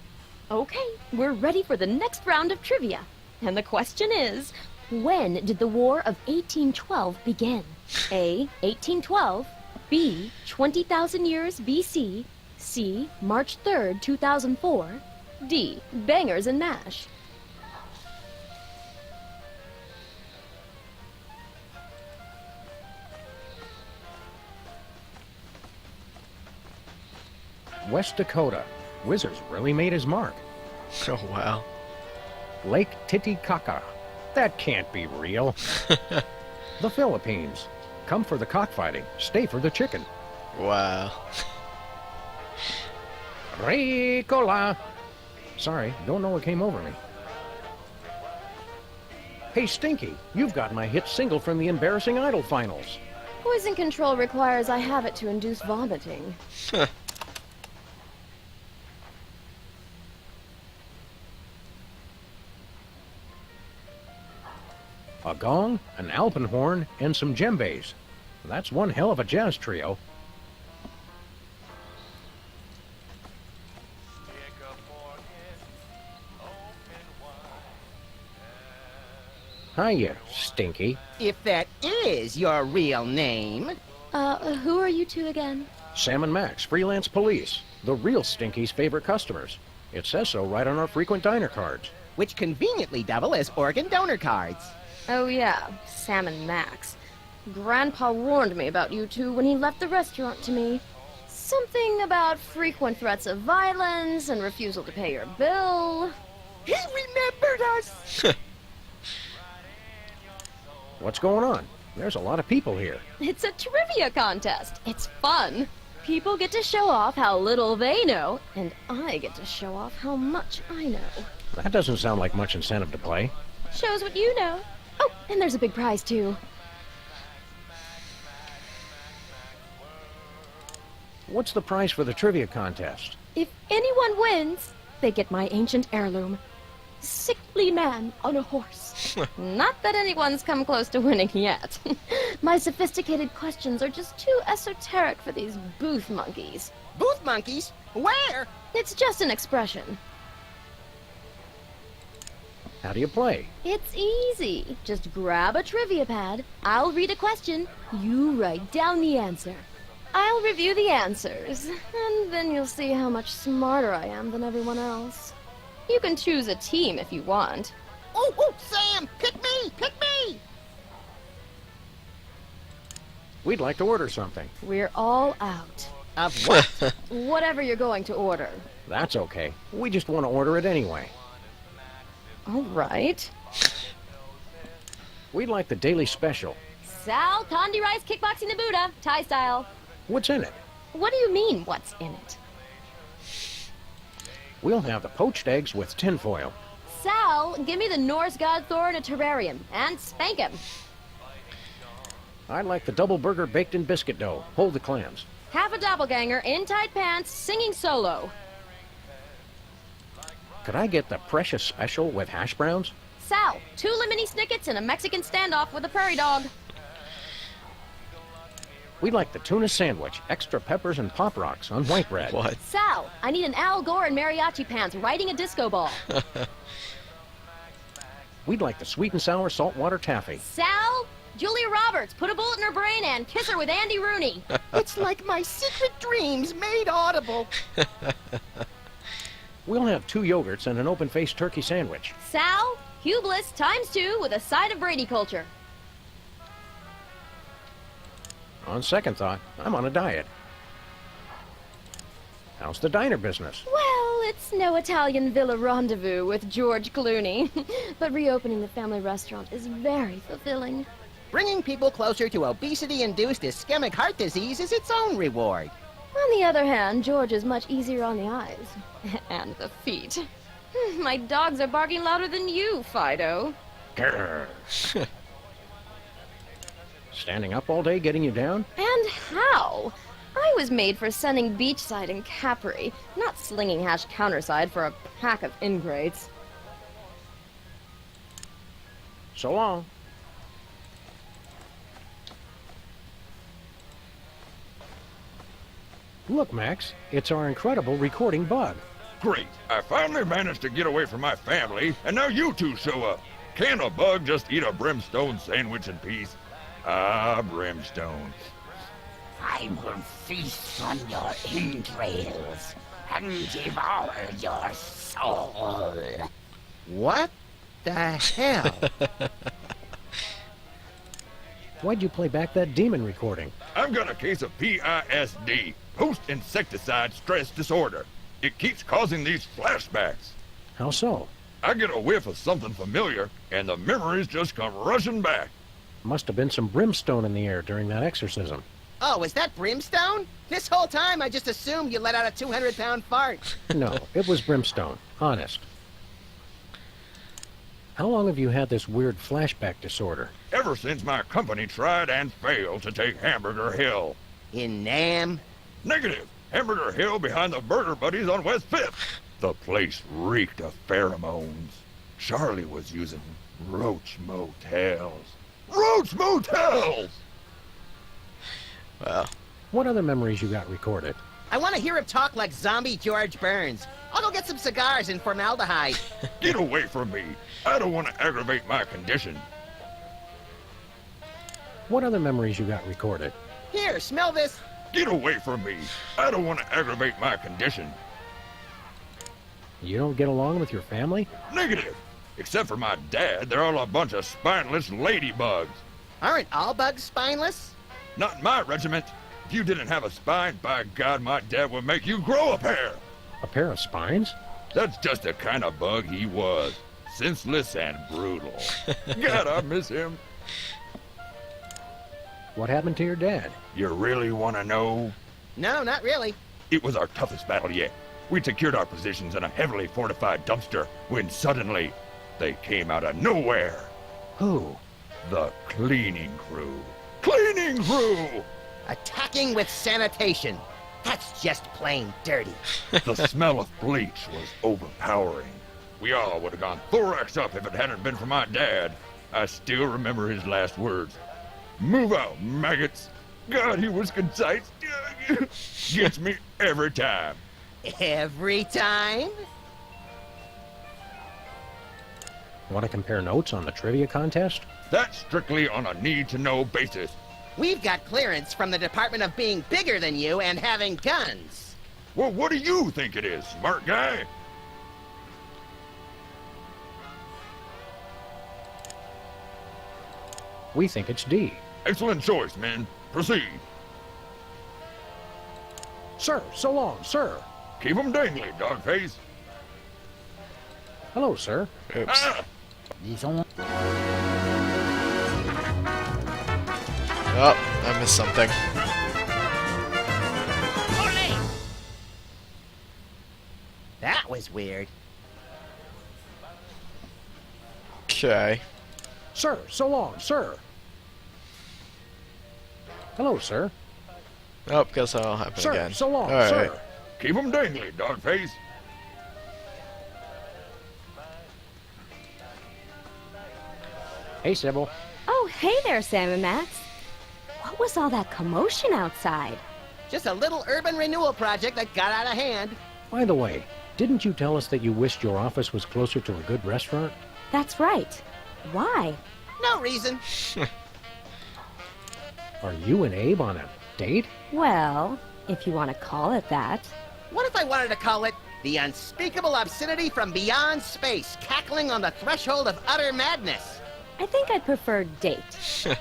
Okay, we're ready for the next round of trivia. And the question is, when did the War of 1812 begin? A. 1812. B. 20,000 years BC. C. March 3rd, 2004. D. Bangers and mash. West Dakota. Wizards really made his mark. Oh, wow. Lake Titicaca. That can't be real. The Philippines. Come for the cockfighting, stay for the chicken. Wow. Ricola. Sorry, don't know what came over me. Hey, Stinky, you've got my hit single from the Embarrassing Idol finals. Poison control requires I have it to induce vomiting. A gong, an alpenhorn, and some djembes. That's one hell of a jazz trio. Hiya, Stinky. If that is your real name. Who are you two again? Sam and Max, freelance police. The real Stinky's favorite customers. It says so right on our frequent diner cards. Which conveniently double as organ donor cards. Oh yeah, Sam and Max. Grandpa warned me about you two when he left the restaurant to me. Something about frequent threats of violence and refusal to pay your bill. He remembered us! What's going on? There's a lot of people here. It's a trivia contest. It's fun. People get to show off how little they know, and I get to show off how much I know. That doesn't sound like much incentive to play. Shows what you know. Oh, and there's a big prize, too. What's the prize for the trivia contest? If anyone wins, they get my ancient heirloom. Sickly man on a horse. Not that anyone's come close to winning yet. My sophisticated questions are just too esoteric for these booth monkeys. Booth monkeys? Where? It's just an expression. How do you play? It's easy. Just grab a trivia pad. I'll read a question. You write down the answer. I'll review the answers, and then you'll see how much smarter I am than everyone else. You can choose a team if you want. Oh, Sam! Pick me! Pick me! We'd like to order something. We're all out. Of what? Whatever you're going to order. That's okay. We just want to order it anyway. All right. We'd like the daily special. Sal, Condi Rice, Kickboxing Nabuda, Thai style. What's in it? What do you mean, what's in it? We'll have the poached eggs with tinfoil. Sal, give me the Norse god Thor in a terrarium, and spank him. I'd like the double burger baked in biscuit dough. Hold the clams. Half a doppelganger in tight pants, singing solo. Could I get the precious special with hash browns? Sal, 2 lemony snickets and a Mexican standoff with a prairie dog. We'd like the tuna sandwich, extra peppers and pop rocks on white bread. What? Sal, I need an Al Gore and mariachi pants riding a disco ball. We'd like the sweet and sour saltwater taffy. Sal, Julia Roberts, put a bullet in her brain and kiss her with Andy Rooney. It's like my secret dreams made audible. We'll have 2 yogurts and an open-faced turkey sandwich. Sal, Hugh Bliss ×2 with a side of Brady culture. On second thought, I'm on a diet. How's the diner business? Well, it's no Italian villa rendezvous with George Clooney, but reopening the family restaurant is very fulfilling. Bringing people closer to obesity-induced ischemic heart disease is its own reward. On the other hand, George is much easier on the eyes. And the feet. My dogs are barking louder than you, Fido. Grr. Standing up all day getting you down? And how? I was made for sunning beachside in Capri, not slinging hash counterside for a pack of ingrates. So long. Look, Max, it's our incredible recording bug. Great. I finally managed to get away from my family, and now you two show up. Can a bug just eat a brimstone sandwich in peace? Ah, brimstone. I will feast on your entrails and devour your soul. What the hell? Why'd you play back that demon recording? I've got a case of PISD, post-insecticide stress disorder. It keeps causing these flashbacks. How so? I get a whiff of something familiar, and the memories just come rushing back. Must have been some brimstone in the air during that exorcism. Oh, is that brimstone? This whole time I just assumed you let out a 200-pound fart. No, it was brimstone. Honest. How long have you had this weird flashback disorder? Ever since my company tried and failed to take Hamburger Hill. In Nam? Negative. Hamburger Hill behind the Burger Buddies on West 5th. The place reeked of pheromones. Charlie was using roach motels. Roach motels! Well. What other memories you got recorded? I want to hear him talk like zombie George Burns. I'll go get some cigars and formaldehyde. Get away from me. I don't want to aggravate my condition. What other memories you got recorded? Here, smell this. Get away from me. I don't want to aggravate my condition. You don't get along with your family? Negative. Except for my dad, they're all a bunch of spineless ladybugs. Aren't all bugs spineless? Not in my regiment. If you didn't have a spine, by God, my dad would make you grow a pair. A pair of spines? That's just the kind of bug he was. Senseless and brutal. God, I miss him. What happened to your dad? You really want to know? No, not really. It was our toughest battle yet. We secured our positions in a heavily fortified dumpster when suddenly they came out of nowhere. Who? The cleaning crew. Cleaning crew! Attacking with sanitation. That's just plain dirty. The smell of bleach was overpowering. We all would have gone thorax up if it hadn't been for my dad. I still remember his last words. Move out, maggots. God, he was concise. Gets me every time. Every time? Want to compare notes on the trivia contest? That's strictly on a need-to-know basis. We've got clearance from the Department of being bigger than you and having guns. Well, what do you think it is, smart guy? We think it's D. Excellent choice, men. Proceed. Sir, so long, sir. Keep 'em dangly, dogface. Hello, sir. Oops. Ah! Oh, I missed something. That was weird. Okay. Sir, so long, sir. Hello, sir. Oh, guess that'll happen Sir, again. so long, All right. sir. Keep 'em dangly, dogface. Hey, Sybil. Oh, hey there, Sam and Max. What was all that commotion outside? Just a little urban renewal project that got out of hand. By the way, didn't you tell us that you wished your office was closer to a good restaurant? That's right. Why? No reason. Are you and Abe on a date? Well, if you want to call it that. What if I wanted to call it the unspeakable obscenity from beyond space, cackling on the threshold of utter madness? I think I'd prefer date.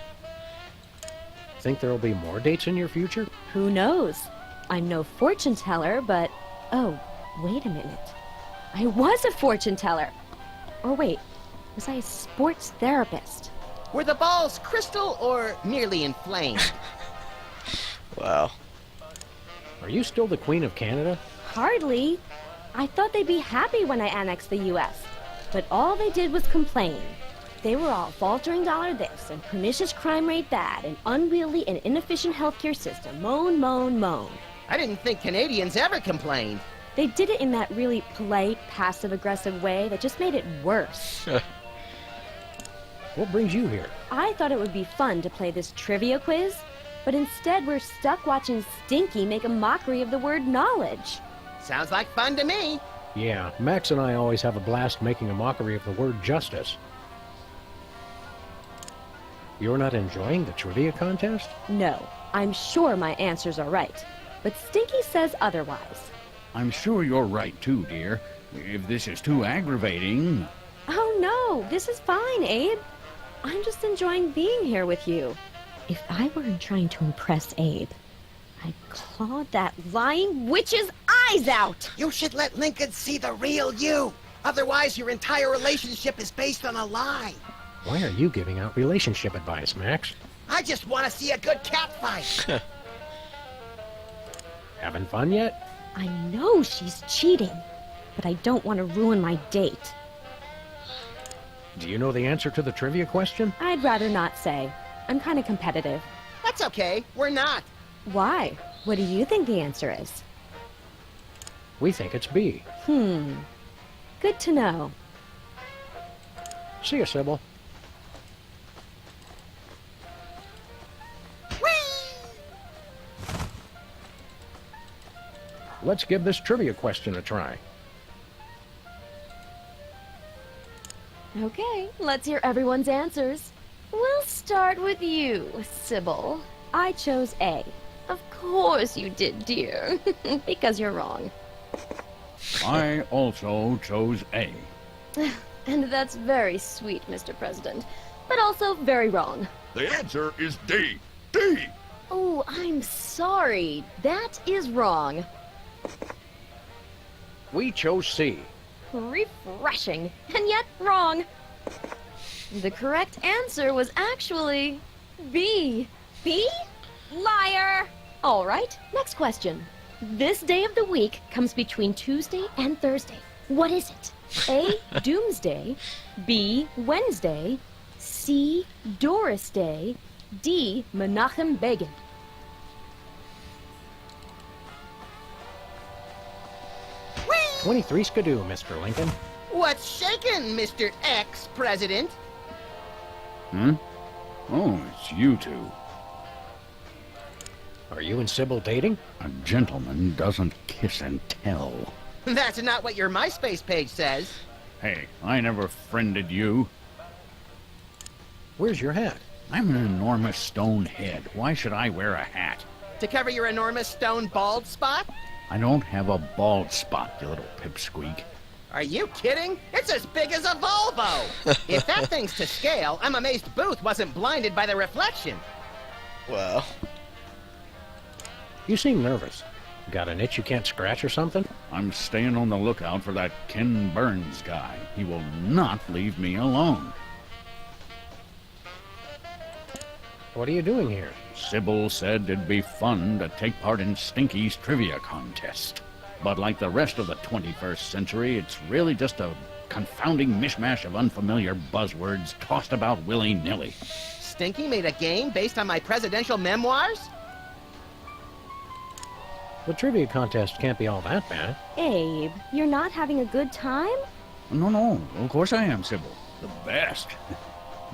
Think there'll be more dates in your future? Who knows? I'm no fortune teller, but... Oh, wait a minute. I was a fortune teller. Or wait, was I a sports therapist? Were the balls crystal or merely inflamed? Wow. Are you still the Queen of Canada? Hardly. I thought they'd be happy when I annexed the U.S., but all they did was complain. They were all faltering dollar this, and pernicious crime rate that, and unwieldy and inefficient healthcare system. Moan, moan, moan. I didn't think Canadians ever complained. They did it in that really polite, passive-aggressive way that just made it worse. What brings you here? I thought it would be fun to play this trivia quiz, but instead we're stuck watching Stinky make a mockery of the word knowledge. Sounds like fun to me. Yeah, Max and I always have a blast making a mockery of the word justice. You're not enjoying the trivia contest? No, I'm sure my answers are right, but Stinky says otherwise. I'm sure you're right too, dear. If this is too aggravating... Oh no, this is fine, Abe. I'm just enjoying being here with you. If I weren't trying to impress Abe, I'd claw that lying witch's eyes out! You should let Lincoln see the real you. Otherwise, your entire relationship is based on a lie. Why are you giving out relationship advice, Max? I just want to see a good cat fight. Having fun yet? I know she's cheating, but I don't want to ruin my date. Do you know the answer to the trivia question? I'd rather not say. I'm kind of competitive. That's okay. We're not. Why? What do you think the answer is? We think it's B. Good to know. See you, Sybil. Let's give this trivia question a try. Okay, let's hear everyone's answers. We'll start with you, Sybil. I chose A. Of course you did, dear. Because you're wrong. I also chose A. And that's very sweet, Mr. President. But also very wrong. The answer is D. D! Oh, I'm sorry. That is wrong. We chose C. Refreshing, and yet wrong. The correct answer was actually B. B? Liar! All right, next question. This day of the week comes between Tuesday and Thursday. What is it? A. Doomsday. B. Wednesday. C. Doris Day. D. Menachem Begin. Whee! 23 skidoo, Mr. Lincoln. What's shaking, Mr. Ex-President? Oh, it's you two. Are you and Sybil dating? A gentleman doesn't kiss and tell. That's not what your MySpace page says. Hey, I never friended you. Where's your hat? I'm an enormous stone head. Why should I wear a hat? To cover your enormous stone bald spot? I don't have a bald spot, you little pipsqueak. Are you kidding? It's as big as a Volvo! If that thing's to scale, I'm amazed Booth wasn't blinded by the reflection. Well. You seem nervous. Got an itch you can't scratch or something? I'm staying on the lookout for that Ken Burns guy. He will not leave me alone. What are you doing here? Sybil said it'd be fun to take part in Stinky's trivia contest. But like the rest of the 21st century, it's really just a confounding mishmash of unfamiliar buzzwords tossed about willy-nilly. Stinky made a game based on my presidential memoirs? The trivia contest can't be all that bad. Abe, you're not having a good time? No, of course I am, Sybil. The best.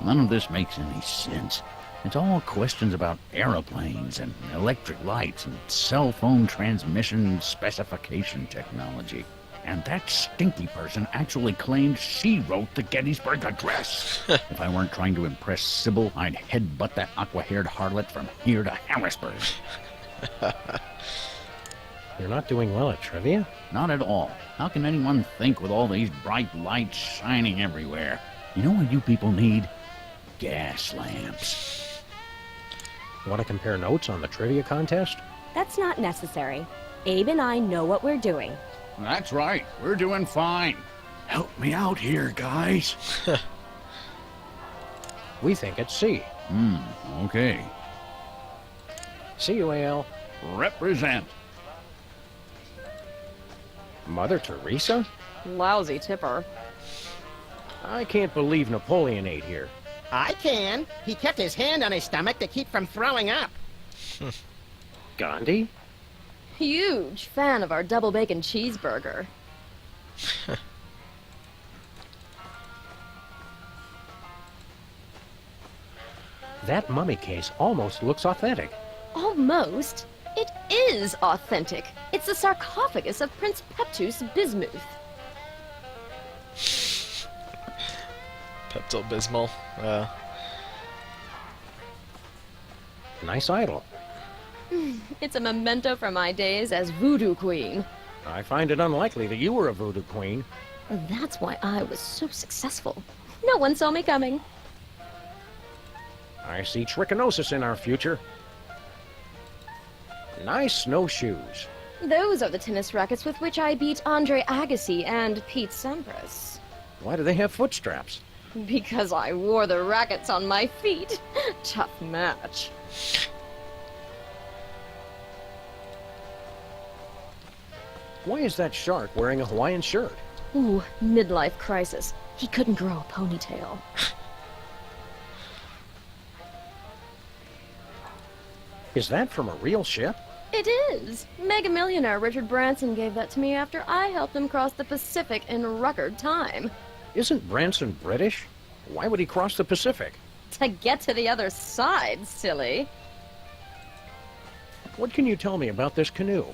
None of this makes any sense. It's all questions about aeroplanes and electric lights and cell phone transmission specification technology. And that Stinky person actually claimed she wrote the Gettysburg Address. If I weren't trying to impress Sybil, I'd headbutt that aqua-haired harlot from here to Harrisburg. You're not doing well at trivia? Not at all. How can anyone think with all these bright lights shining everywhere? You know what you people need? Gas lamps. Want to compare notes on the trivia contest? That's not necessary. Abe and I know what we're doing. That's right. We're doing fine. Help me out here, guys. We think it's C. Okay. See you, AL. Represent. Mother Teresa? Lousy tipper. I can't believe Napoleon ate here. I can. He kept his hand on his stomach to keep from throwing up. Gandhi? Huge fan of our double bacon cheeseburger. That mummy case almost looks authentic. Almost. It is authentic. It's the sarcophagus of Prince Peptus Bismuth. Pepto-Bismol. Nice idol. It's a memento from my days as voodoo queen. I find it unlikely that you were a voodoo queen. That's why I was so successful. No one saw me coming. I see trichinosis in our future. Nice snowshoes. Those are the tennis rackets with which I beat Andre Agassi and Pete Sampras. Why do they have foot straps? Because I wore the rackets on my feet. Tough match. Why is that shark wearing a Hawaiian shirt? Ooh, midlife crisis. He couldn't grow a ponytail. Is that from a real ship? It is. Mega millionaire Richard Branson gave that to me after I helped him cross the Pacific in record time. Isn't Branson British? Why would he cross the Pacific? To get to the other side, silly. What can you tell me about this canoe?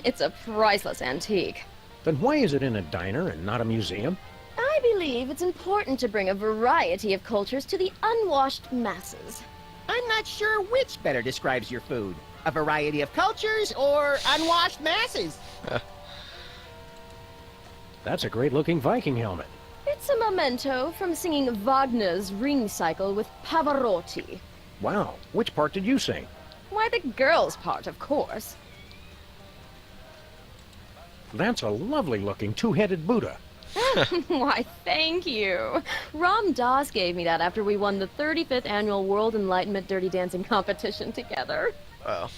It's a priceless antique. Then why is it in a diner and not a museum? I believe it's important to bring a variety of cultures to the unwashed masses. I'm not sure which better describes your food. A variety of cultures or unwashed masses. That's a great-looking Viking helmet. It's a memento from singing Wagner's Ring Cycle with Pavarotti. Wow, which part did you sing? Why, the girls' part, of course. That's a lovely-looking two-headed Buddha. Why, thank you. Ram Dass gave me that after we won the 35th annual World Enlightenment Dirty Dancing competition together. Oh.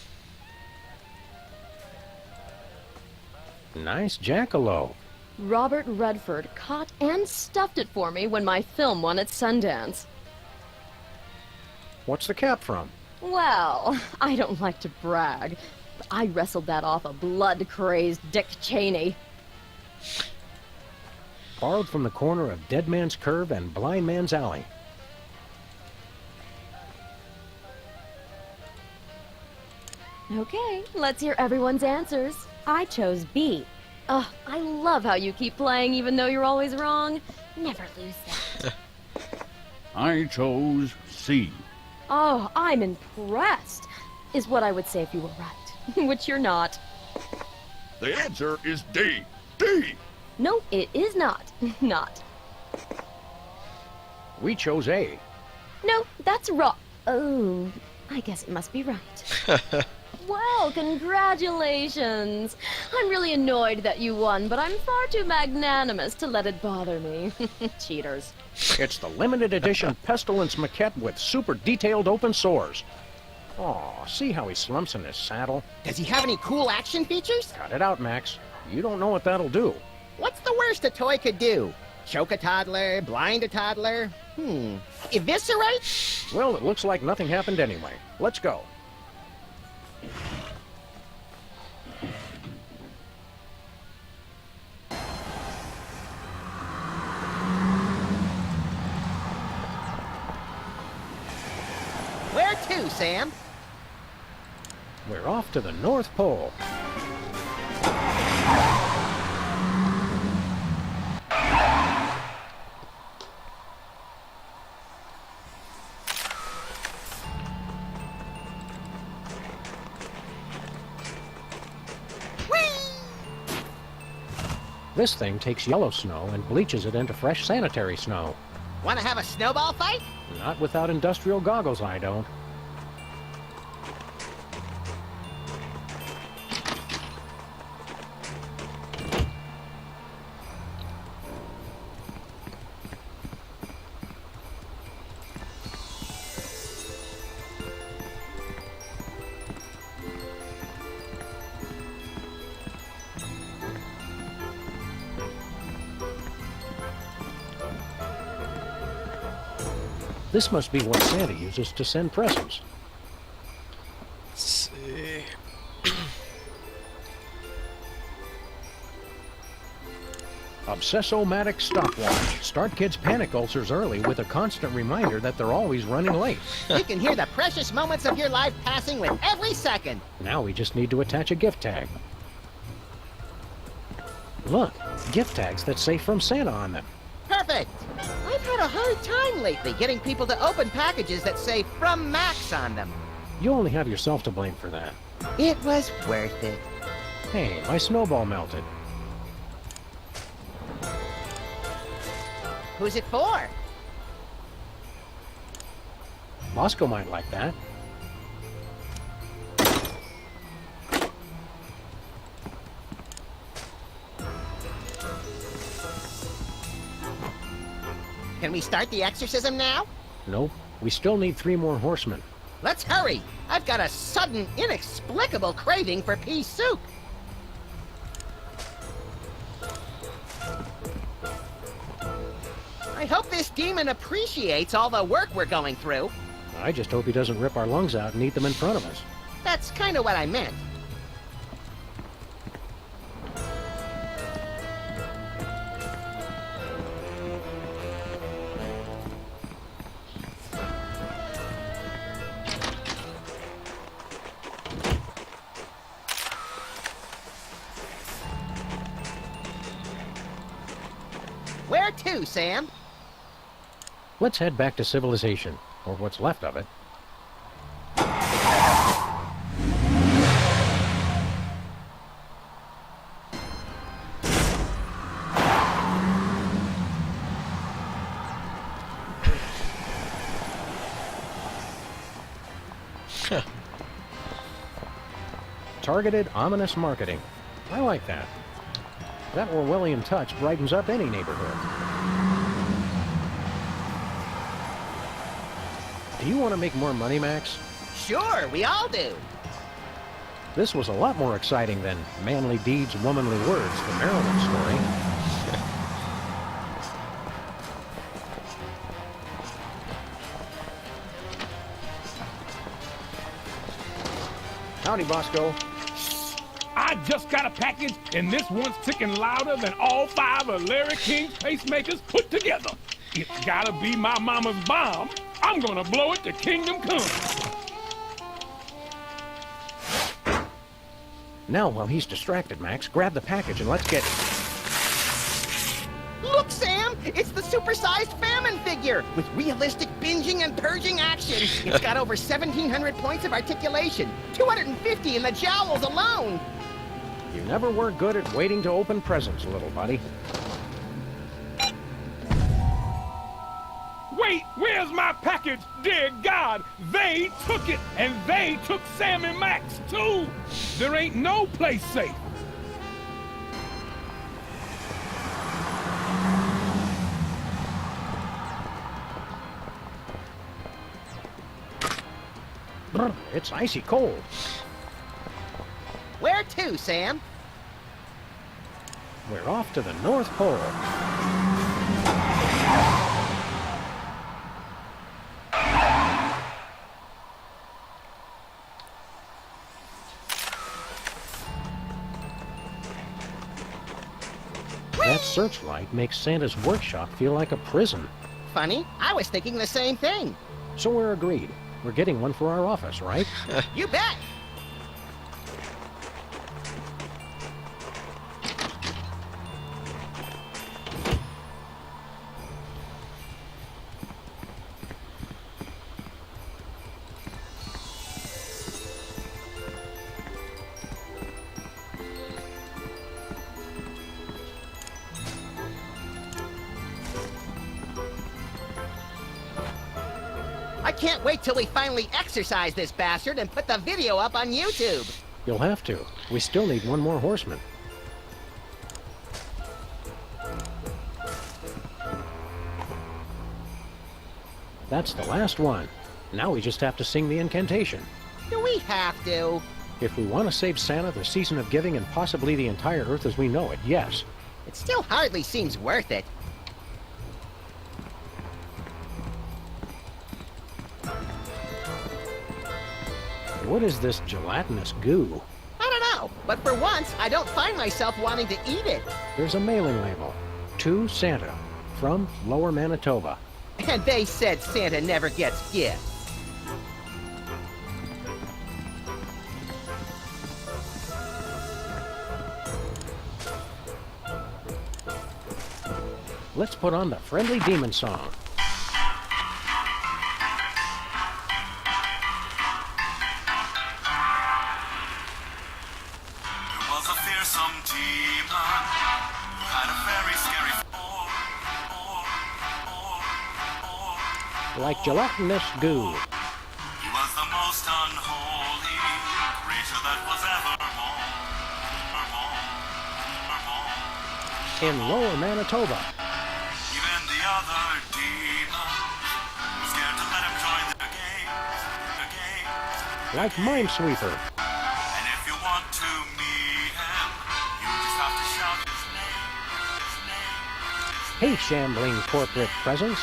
Nice jackalope. Robert Redford caught and stuffed it for me when my film won at Sundance. What's the cap from? Well, I don't like to brag, but I wrestled that off a blood-crazed Dick Cheney. Borrowed from the corner of Dead Man's Curve and Blind Man's Alley. Okay, let's hear everyone's answers. I chose B. Ugh, I love how you keep playing even though you're always wrong. Never lose that. I chose C. Oh, I'm impressed, is what I would say if you were right, which you're not. The answer is D. D! No, it is not. Not. We chose A. No, that's wrong. Oh, I guess it must be right. Well, congratulations. I'm really annoyed that you won, but I'm far too magnanimous to let it bother me. Cheaters. It's the limited edition Pestilence maquette with super detailed open sores. Aw, see how he slumps in his saddle? Does he have any cool action features? Cut it out, Max. You don't know what that'll do. What's the worst a toy could do? Choke a toddler, blind a toddler? Eviscerate? Well, it looks like nothing happened anyway. Let's go. Where to, Sam? We're off to the North Pole. This thing takes yellow snow and bleaches it into fresh sanitary snow. Want to have a snowball fight? Not without industrial goggles, I don't. This must be what Santa uses to send presents. Let's see. Obsessomatic stopwatch. Start kids' panic ulcers early with a constant reminder that they're always running late. You can hear the precious moments of your life passing with every second. Now we just need to attach a gift tag. Look, gift tags that say "From Santa" on them. Perfect! I've had a hard time lately getting people to open packages that say "From Max" on them. You only have yourself to blame for that. It was worth it. Hey, my snowball melted. Who's it for? Bosco might like that. Can we start the exorcism now? Nope. We still need 3 more horsemen. Let's hurry! I've got a sudden, inexplicable craving for pea soup. I hope this demon appreciates all the work we're going through. I just hope he doesn't rip our lungs out and eat them in front of us. That's kind of what I meant. Where to, Sam? Let's head back to civilization, or what's left of it. Targeted, ominous marketing. I like that. That Orwellian touch brightens up any neighborhood. Do you want to make more money, Max? Sure, we all do. This was a lot more exciting than Manly Deeds, Womanly Words, the Maryland story. Howdy, Bosco. I just got a package, and this one's ticking louder than all 5 of Larry King's pacemakers put together. It's gotta be my mama's bomb. I'm gonna blow it to kingdom come. Now, while he's distracted, Max, grab the package and let's get it. Look, Sam! It's the supersized famine figure with realistic binging and purging action. It's got over 1,700 points of articulation, 250 in the jowls alone. You never were good at waiting to open presents, little buddy. Wait, where's my package? Dear God, they took it, and they took Sam and Max, too. There ain't no place safe. It's icy cold. Where to, Sam? We're off to the North Pole. That searchlight makes Santa's workshop feel like a prison. Funny, I was thinking the same thing. So we're agreed. We're getting one for our office, right? You bet! I can't wait till we finally exercise this bastard and put the video up on YouTube. You'll have to. We still need one more horseman. That's the last one. Now we just have to sing the incantation. Do we have to? If we want to save Santa, the season of giving, and possibly the entire Earth as we know it, yes. It still hardly seems worth it. What is this gelatinous goo? I don't know, but for once, I don't find myself wanting to eat it. There's a mailing label. To Santa. From Lower Manitoba. And they said Santa never gets gifts. Let's put on the friendly demon song. There was a fearsome demon who had a very scary Like gelatinous goo. He was the most unholy creature that was ever born. In Lower Manitoba. Even the other demons were scared to let him join the game. Like Minesweeper. And if you want to meet him, you just have to shout his name. Hey, shambling corporate presence.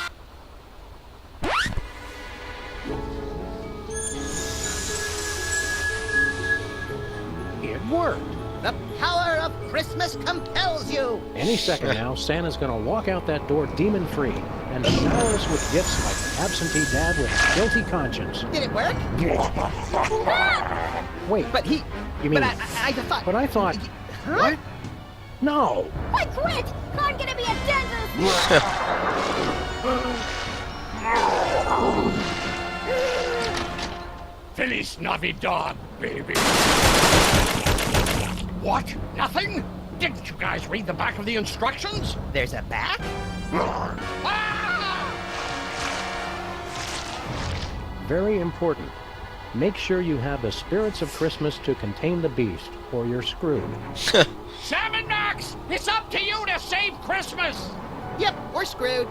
It worked. The power of Christmas compels you. Any second now, Santa's gonna walk out that door demon-free and shower us with gifts like an absentee dad with a guilty conscience. Did it work? Wait. But he... You mean... But I thought... But I thought... Huh? What? No. I quit! I'm gonna be a dentist! Feliz Navidad, baby. What? Nothing? Didn't you guys read the back of the instructions? There's a back? Very important. Make sure you have the spirits of Christmas to contain the beast, or you're screwed. Sam and Max, it's up to you to save Christmas! Yep, we're screwed.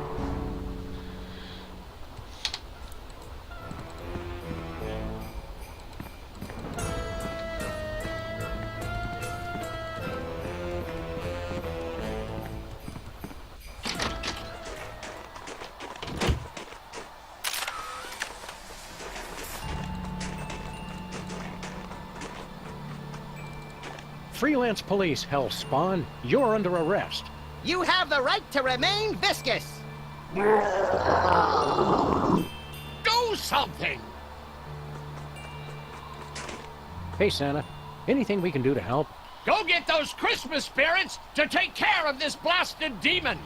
Freelance police, hellspawn. You're under arrest. You have the right to remain viscous. Do something! Hey, Santa. Anything we can do to help? Go get those Christmas spirits to take care of this blasted demon!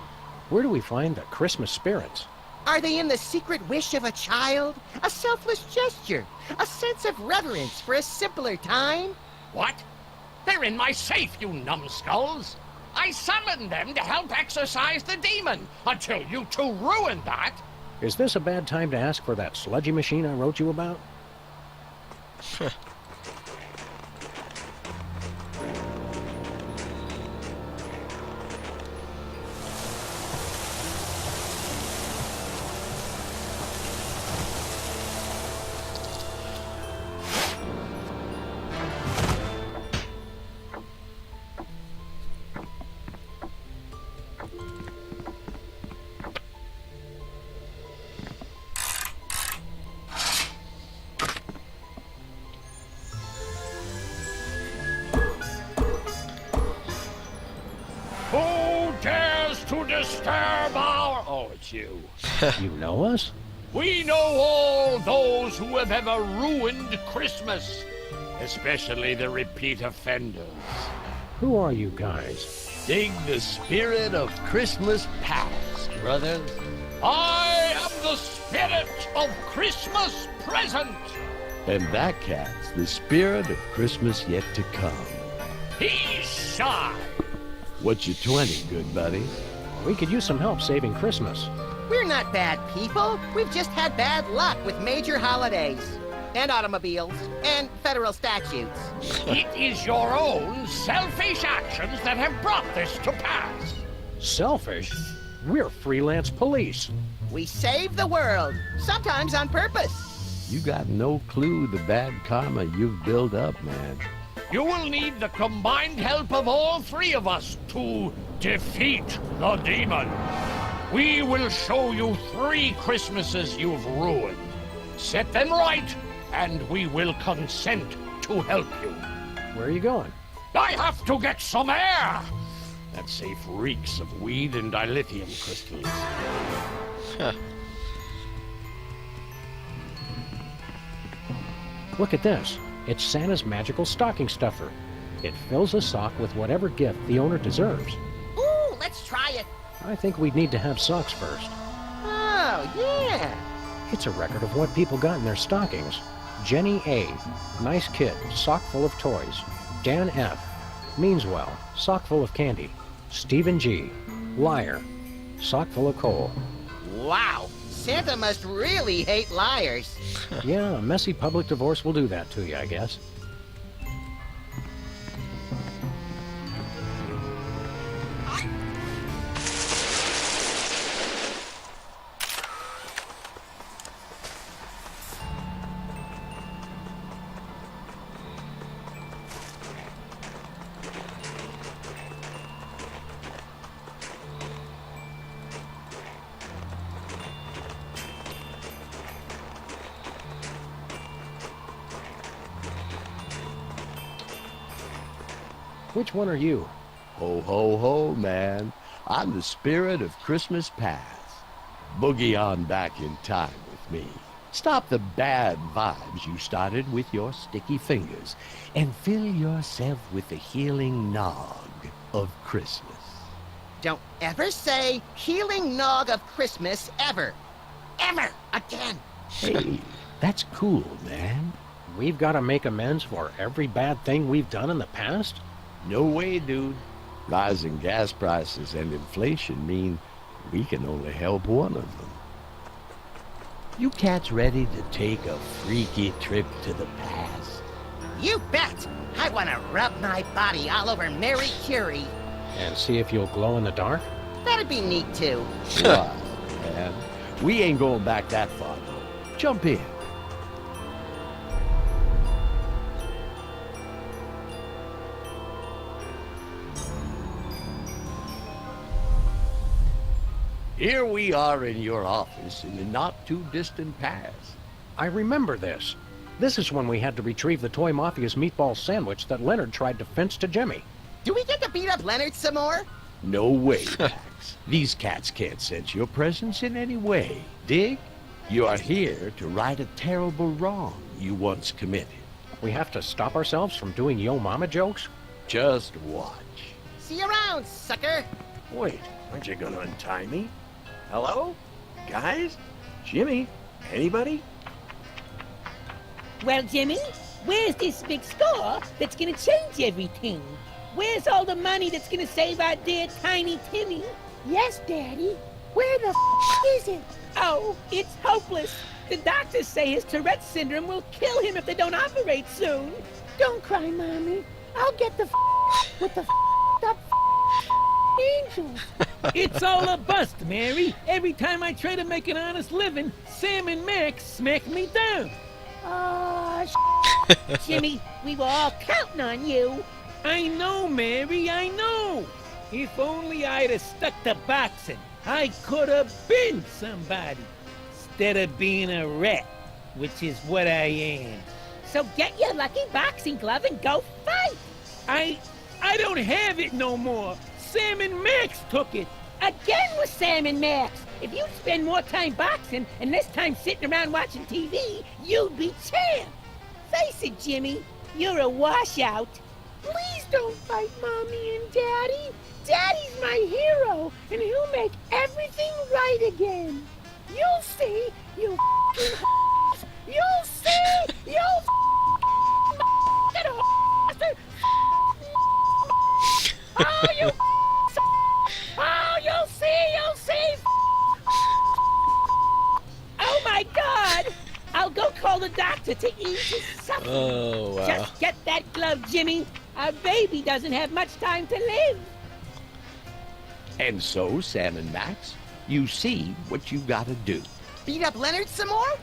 Where do we find the Christmas spirits? Are they in the secret wish of a child? A selfless gesture? A sense of reverence for a simpler time? What? They're in my safe, you numbskulls! I summoned them to help exorcise the demon, until you two ruined that! Is this a bad time to ask for that sludgy machine I wrote you about? Who dares to disturb our... Oh, it's you. You know us? We know all those who have ever ruined Christmas, especially the repeat offenders. Who are you guys? Dig the spirit of Christmas past, brothers. I am the spirit of Christmas present. And that cat's the spirit of Christmas yet to come. He's shy. What's your 20, good buddy? We could use some help saving Christmas. We're not bad people. We've just had bad luck with major holidays. And automobiles. And federal statutes. It is your own selfish actions that have brought this to pass. Selfish? We're freelance police. We save the world. Sometimes on purpose. You got no clue the bad karma you've built up, man. You will need the combined help of all three of us to defeat the demon. We will show you 3 Christmases you've ruined. Set them right, and we will consent to help you. Where are you going? I have to get some air! That safe reeks of weed and dilithium crystals. Huh. Look at this. It's Santa's magical stocking stuffer. It fills a sock with whatever gift the owner deserves. Ooh, let's try it. I think we'd need to have socks first. Oh, yeah. It's a record of what people got in their stockings. Jenny A. Nice kid, sock full of toys. Dan F. Means well, sock full of candy. Stephen G. Liar, sock full of coal. Wow, Santa must really hate liars. Yeah, a messy public divorce will do that to you, I guess. Which one are you? Ho, ho, ho, man. I'm the spirit of Christmas past. Boogie on back in time with me. Stop the bad vibes you started with your sticky fingers and fill yourself with the healing nog of Christmas. Don't ever say healing nog of Christmas ever. Ever again. Hey, that's cool, man. We've got to make amends for every bad thing we've done in the past? No way, dude. Rising gas prices and inflation mean we can only help one of them. You cats ready to take a freaky trip to the past? You bet. I want to rub my body all over Mary Curie. And see if you'll glow in the dark? That'd be neat, too. Wow, man. We ain't going back that far, though. Jump in. Here we are in your office in the not-too-distant past. I remember this. This is when we had to retrieve the Toy Mafia's meatball sandwich that Leonard tried to fence to Jimmy. Do we get to beat up Leonard some more? No way, Max. These cats can't sense your presence in any way. Dig? You are here to right a terrible wrong you once committed. We have to stop ourselves from doing yo mama jokes? Just watch. See you around, sucker. Wait, aren't you gonna untie me? Hello? Guys? Jimmy? Anybody? Well, Jimmy, where's this big score that's gonna change everything? Where's all the money that's gonna save our dear tiny Timmy? Yes, Daddy. Where the is it? Oh, it's hopeless. The doctors say his Tourette's syndrome will kill him if they don't operate soon. Don't cry, Mommy. I'll get the with the up angels. It's all a bust, Mary. Every time I try to make an honest living, Sam and Max smack me down. Jimmy, we were all counting on you. I know, Mary, I know. If only I'd have stuck to boxing, I could have been somebody. Instead of being a rat, which is what I am. So get your lucky boxing glove and go fight. I don't have it no more. Sam and Max took it. Again with Sam and Max. If you'd spend more time boxing and less time sitting around watching TV, you'd be champ. Face it, Jimmy, you're a washout. Please don't fight Mommy and Daddy. Daddy's my hero, and he'll make everything right again. You'll see, you f***ing You'll see, you'll Oh, you Oh, you'll see, Oh my God! I'll go call the doctor to ease his suffering. Oh, wow. Just get that glove, Jimmy. Our baby doesn't have much time to live. And so, Sam and Max, you see what you gotta do. Beat up Leonard some more?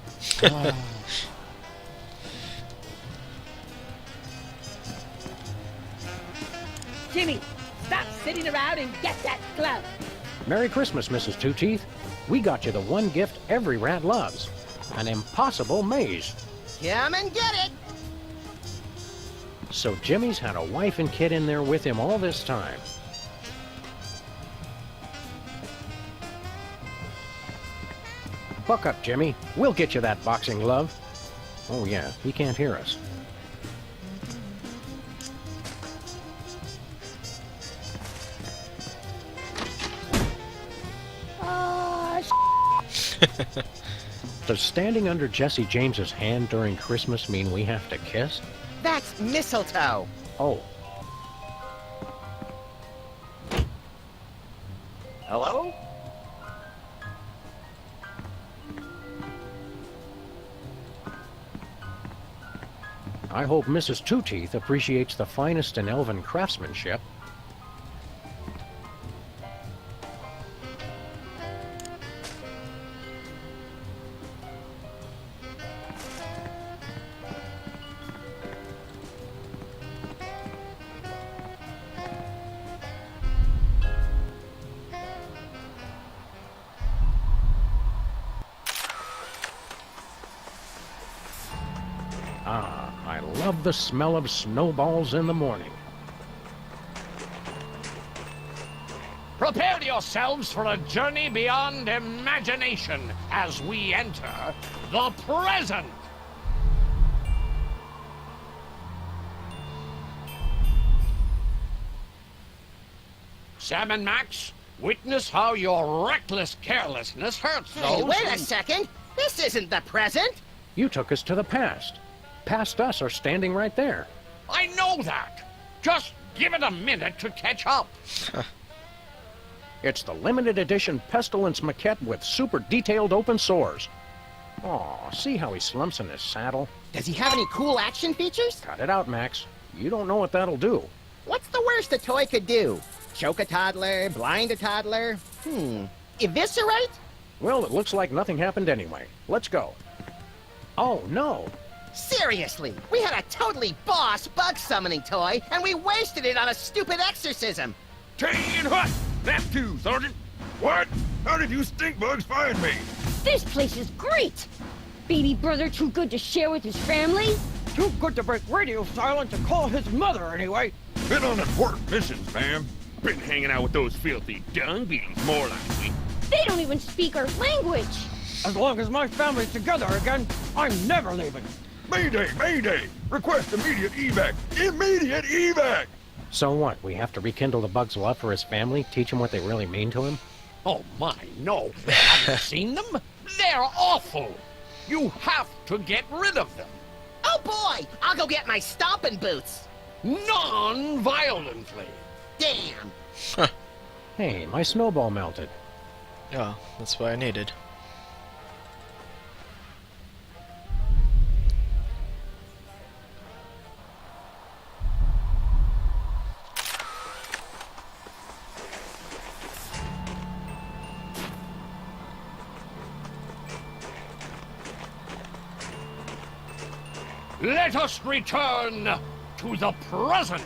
Jimmy, stop sitting around and get that glove. Merry Christmas, Mrs. Two-Teeth. We got you the one gift every rat loves. An impossible maze. Come and get it! So Jimmy's had a wife and kid in there with him all this time. Buck up, Jimmy. We'll get you that boxing glove. Oh yeah, he can't hear us. Does standing under Jesse James's hand during Christmas mean we have to kiss? That's mistletoe. Oh. Hello? I hope Mrs. Two-Teeth appreciates the finest in elven craftsmanship. Ah, I love the smell of snowballs in the morning. Prepare yourselves for a journey beyond imagination as we enter the present. Sam and Max, witness how your reckless carelessness hurts those Hey, wait a who- second! This isn't the present! You took us to the past. Past us are standing right there. I know that. Just give it a minute to catch up. It's the limited edition Pestilence maquette with super detailed open sores. Aw, see how he slumps in his saddle? Does he have any cool action features? Cut it out, Max. You don't know what that'll do. What's the worst a toy could do? Choke a toddler, blind a toddler? Eviscerate? Well, it looks like nothing happened anyway. Let's go. Oh, no. Seriously, we had a totally boss bug summoning toy, and we wasted it on a stupid exorcism. Chain hut! That too, Sergeant! What? How did you stink bugs find me? This place is great! Baby brother too good to share with his family? Too good to break radio silence and call his mother, anyway. Been on important missions, ma'am. Been hanging out with those filthy dung beetles more likely. They don't even speak our language! As long as my family's together again, I'm never leaving. Mayday! Mayday! Request immediate evac! Immediate evac! So what? We have to rekindle the bug's love for his family? Teach him what they really mean to him? Oh my, no. Have you seen them? They're awful. You have to get rid of them. Oh boy! I'll go get my stomping boots! Non-violently. Damn! Hey, my snowball melted. Oh, that's what I needed. Let us return to the present.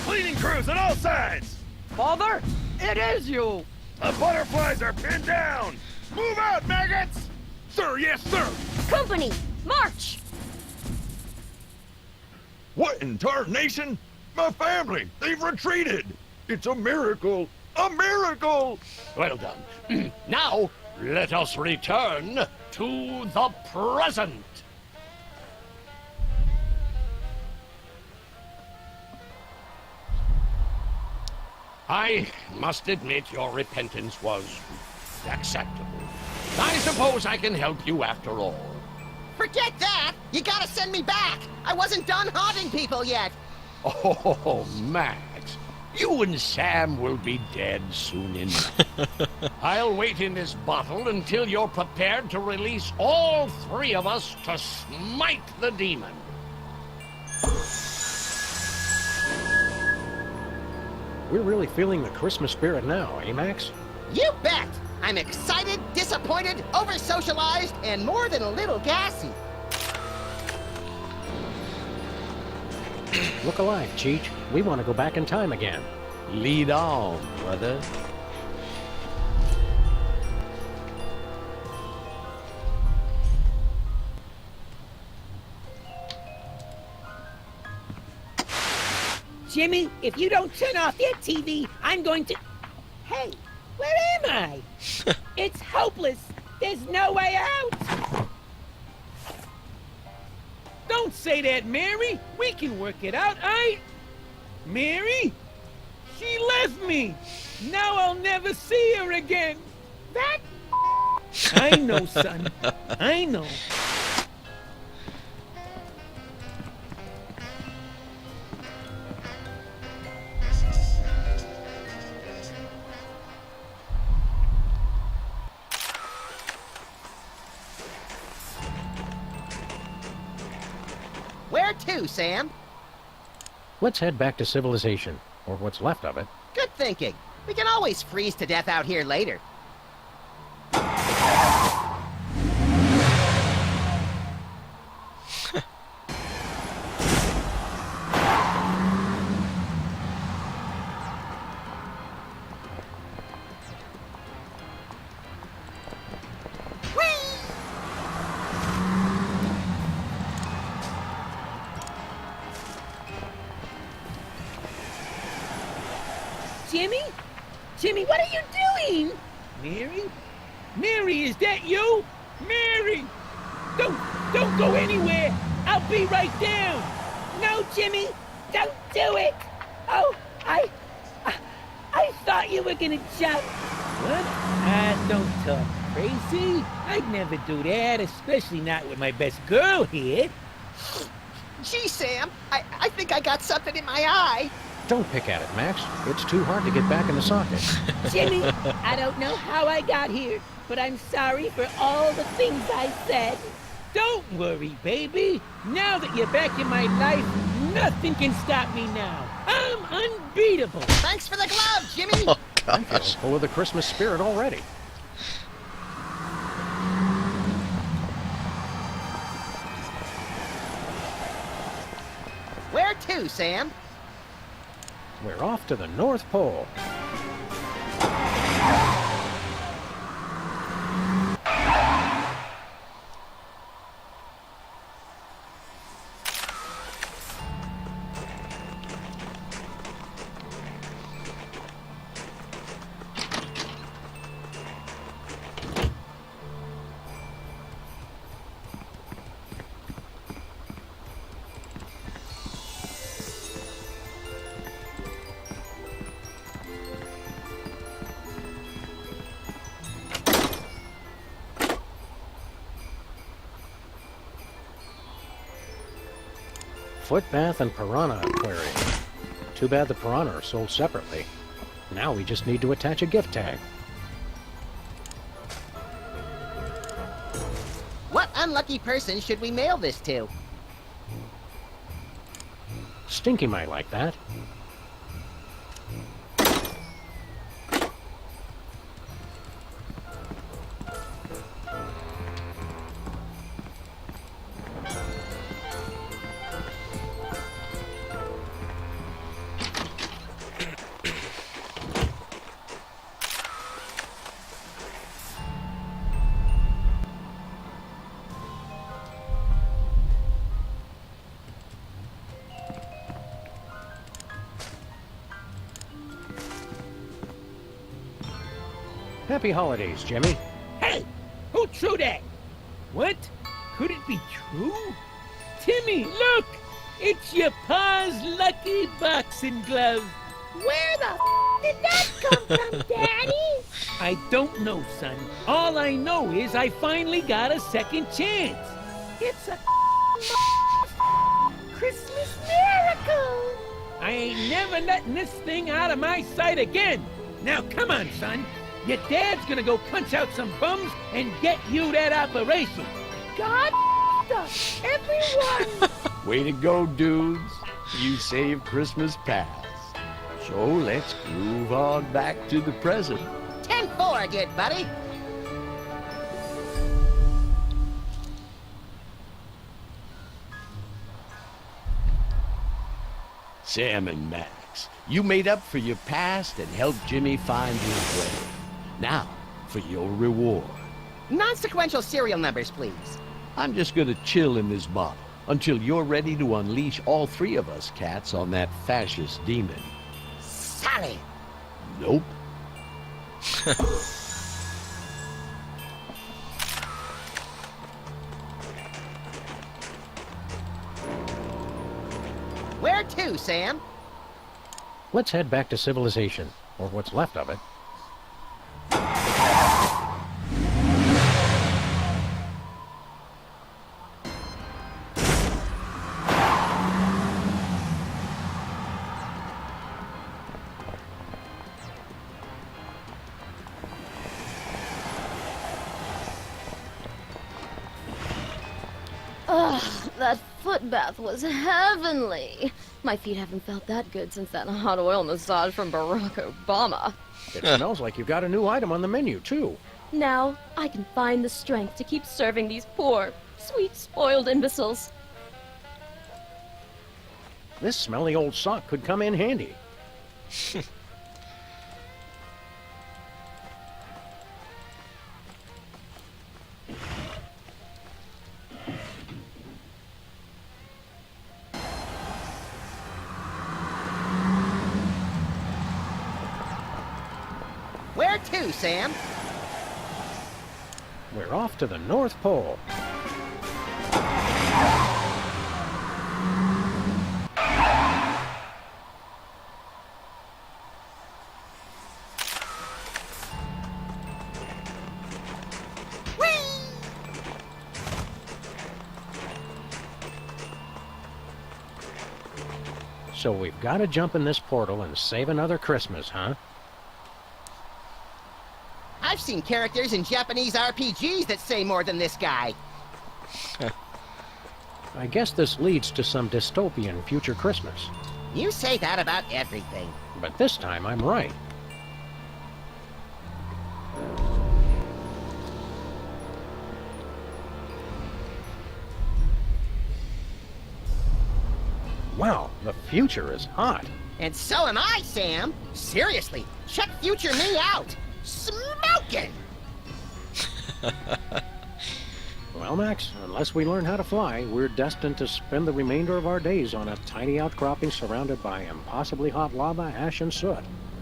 Cleaning crews on all sides! Father, it is you! The butterflies are pinned down! Move out, maggots! Sir, yes, sir! Company, march! What in tarnation? My family! They've retreated! It's a miracle! A miracle! Well done. Now, let us return to the present. I must admit your repentance was acceptable. I suppose I can help you after all. Forget that! You gotta send me back! I wasn't done haunting people yet! Oh, Max, you and Sam will be dead soon enough. I'll wait in this bottle until you're prepared to release all three of us to smite the demon. We're really feeling the Christmas spirit now, eh, Max? You bet! I'm excited, disappointed, over-socialized, and more than a little gassy. Look alive, Cheech. We want to go back in time again. Lead on, brother. Jimmy, if you don't turn off that TV, I'm going to... Hey, where am I? It's hopeless. There's no way out. Don't say that, Mary. We can work it out. Mary? She left me. Now I'll never see her again. That... I know, son. I know. Where to, Sam? Let's head back to civilization, or what's left of it. Good thinking. We can always freeze to death out here later. Jimmy? Jimmy, what are you doing? Mary? Mary, is that you? Mary! Don't go anywhere! I'll be right down! No, Jimmy! Don't do it! Oh, I thought you were gonna jump. What? Don't talk crazy. I'd never do that, especially not with my best girl here. Gee, Sam, I think I got something in my eye. Don't pick at it, Max. It's too hard to get back in the socket. Jimmy, I don't know how I got here, but I'm sorry for all the things I said. Don't worry, baby. Now that you're back in my life, nothing can stop me now. I'm unbeatable. Thanks for the glove, Jimmy. Oh, I feel full of the Christmas spirit already. Where to, Sam? We're off to the North Pole. Footbath and Piranha Aquarium. Too bad the piranha are sold separately. Now we just need to attach a gift tag. What unlucky person should we mail this to? Stinky might like that. Happy holidays, Jimmy. Hey! Who threw that? What? Could it be true? Timmy, look! It's your pa's lucky boxing glove. Where the did that come from, Daddy? I don't know, son. All I know is I finally got a second chance. It's a Christmas miracle. I ain't never letting this thing out of my sight again. Now, come on, son. Your dad's gonna go punch out some bums and get you that operation. God us, everyone. Way to go, dudes. You saved Christmas past. So let's move on back to the present. 10-4, good buddy. Sam and Max, you made up for your past and helped Jimmy find his way. Now, for your reward. Non-sequential serial numbers, please. I'm just gonna chill in this bottle until you're ready to unleash all three of us cats on that fascist demon. Solid. Nope. Where to, Sam? Let's head back to civilization, or what's left of it. Ugh, that foot bath was heavenly. My feet haven't felt that good since that hot oil massage from Barack Obama. It smells like you've got a new item on the menu, too. Now, I can find the strength to keep serving these poor, sweet, spoiled imbeciles. This smelly old sock could come in handy. Where to, Sam? We're off to the North Pole. So we've got to jump in this portal and save another Christmas, huh? I've seen characters in Japanese RPGs that say more than this guy. I guess this leads to some dystopian future Christmas. You say that about everything. But this time I'm right. Wow, the future is hot. And so am I, Sam. Seriously, check future me out. Smoking! Well, Max, unless we learn how to fly, we're destined to spend the remainder of our days on a tiny outcropping surrounded by impossibly hot lava, ash, and soot.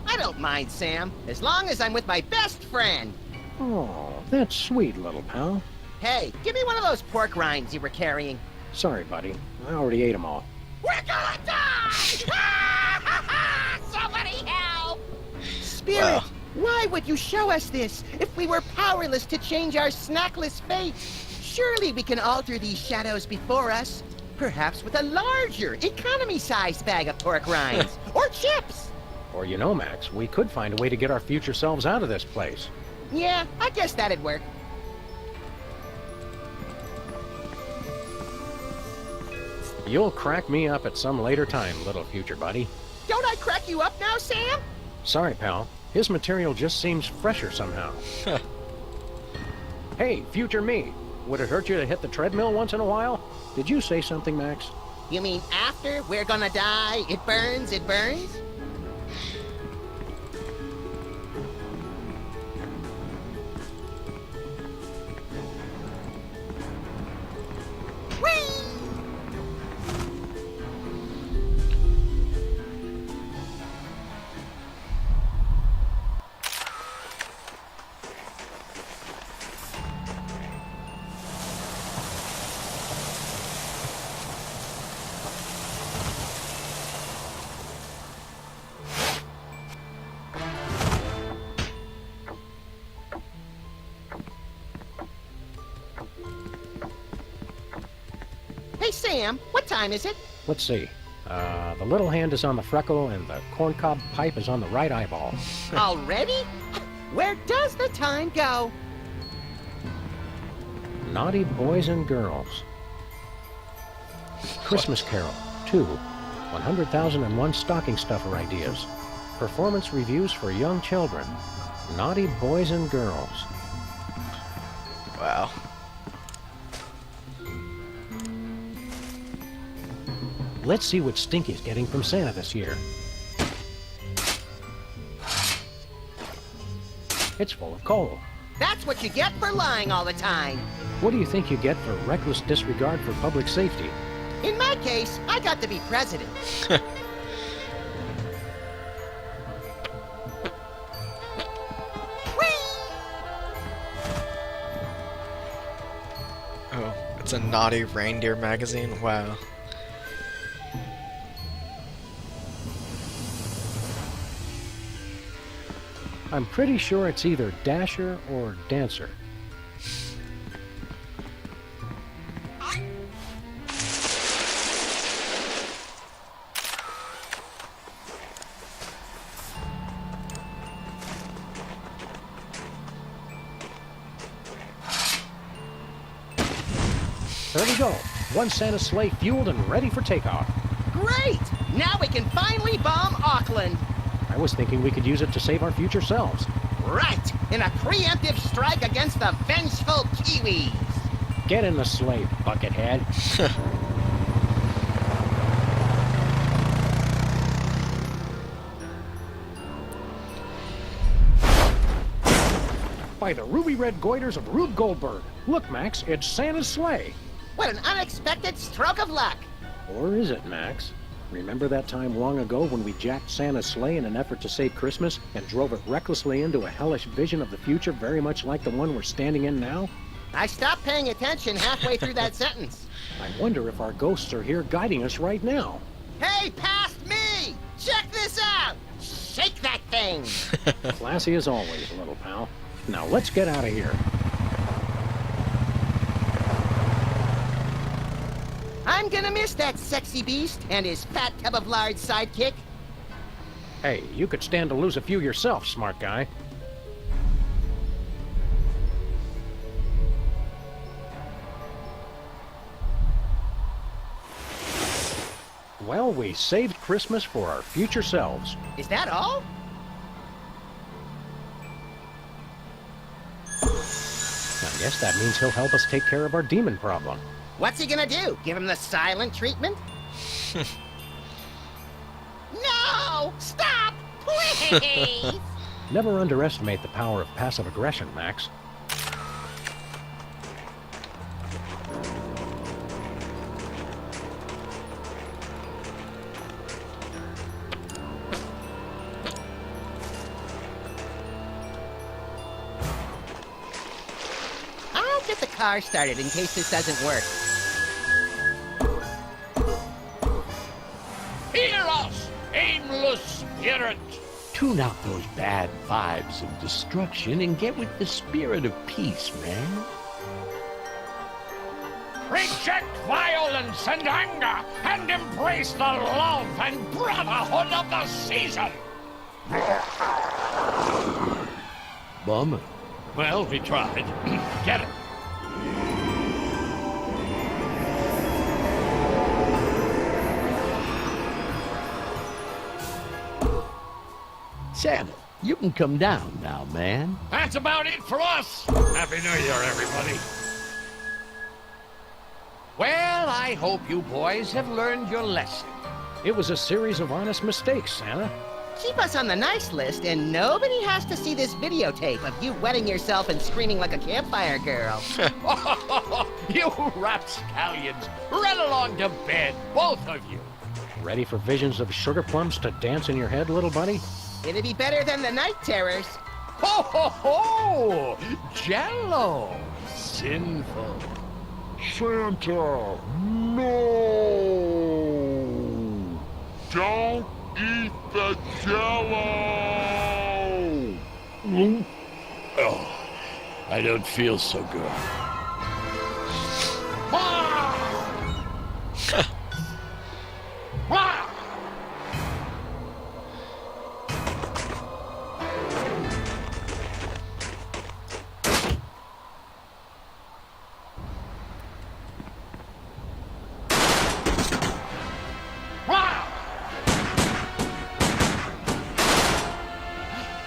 I don't mind, Sam, as long as I'm with my best friend. Oh, that's sweet, little pal. Hey, give me one of those pork rinds you were carrying. Sorry, buddy. I already ate them all. We're gonna die! Somebody help! Spirit, why would you show us this if we were powerless to change our snackless fate? Surely we can alter these shadows before us. Perhaps with a larger, economy-sized bag of pork rinds. Or chips. Or you know, Max, we could find a way to get our future selves out of this place. Yeah, I guess that'd work. You'll crack me up at some later time, little future buddy. Don't I crack you up now, Sam? Sorry, pal. His material just seems fresher somehow. Hey, future me. Would it hurt you to hit the treadmill once in a while? Did you say something, Max? You mean after we're gonna die, it burns, it burns? Hey, Sam, what time is it? Let's see. The little hand is on the freckle and the corncob pipe is on the right eyeball. Already? Where does the time go? Naughty boys and girls. Christmas Carol 2. 100,001 stocking stuffer ideas. Performance reviews for young children. Naughty boys and girls. Wow. Let's see what Stinky's getting from Santa this year. It's full of coal. That's what you get for lying all the time. What do you think you get for reckless disregard for public safety? In my case, I got to be president. Oh, it's a naughty reindeer magazine? Wow. I'm pretty sure it's either Dasher or Dancer. There we go. One Santa sleigh fueled and ready for takeoff. Great! Now we can finally bomb Auckland. I was thinking we could use it to save our future selves. Right! In a preemptive strike against the vengeful Kiwis! Get in the sleigh, buckethead. By the ruby red goiters of Rube Goldberg. Look, Max, it's Santa's sleigh. What an unexpected stroke of luck! Or is it, Max? Remember that time long ago when we jacked Santa's sleigh in an effort to save Christmas and drove it recklessly into a hellish vision of the future very much like the one we're standing in now? I stopped paying attention halfway through that sentence. I wonder if our ghosts are here guiding us right now. Hey, past me! Check this out! Shake that thing! Classy as always, little pal. Now let's get out of here. I'm gonna miss that sexy beast and his fat tub of lard sidekick. Hey, you could stand to lose a few yourself, smart guy. Well, we saved Christmas for our future selves. Is that all? I guess that means he'll help us take care of our demon problem. What's he gonna do? Give him the silent treatment? No! Stop! Please! Never underestimate the power of passive aggression, Max. I'll get the car started in case this doesn't work. Hear us, aimless spirit! Tune out those bad vibes of destruction and get with the spirit of peace, man. Reject violence and anger and embrace the love and brotherhood of the season! Bummer. Well, we tried. Get it. Santa, you can come down now, man. That's about it for us. Happy New Year, everybody. Well, I hope you boys have learned your lesson. It was a series of honest mistakes, Santa. Keep us on the nice list, and nobody has to see this videotape of you wetting yourself and screaming like a campfire girl. You rapscallions, run along to bed, both of you. Ready for visions of sugar plums to dance in your head, little buddy? It'd be better than the night terrors. Ho, ho, ho! Jello! Sinful. Santa, no! Don't eat the Jello! Oh, I don't feel so good.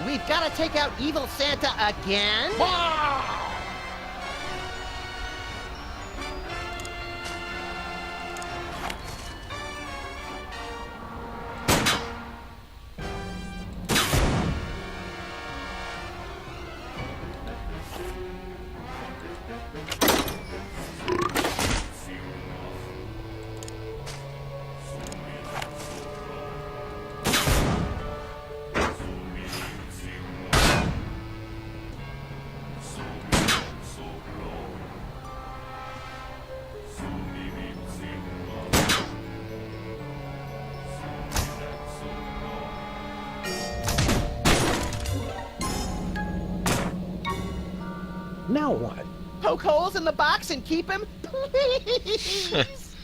We've got to take out evil Santa again? Now what? Poke holes in the box and keep him? Please!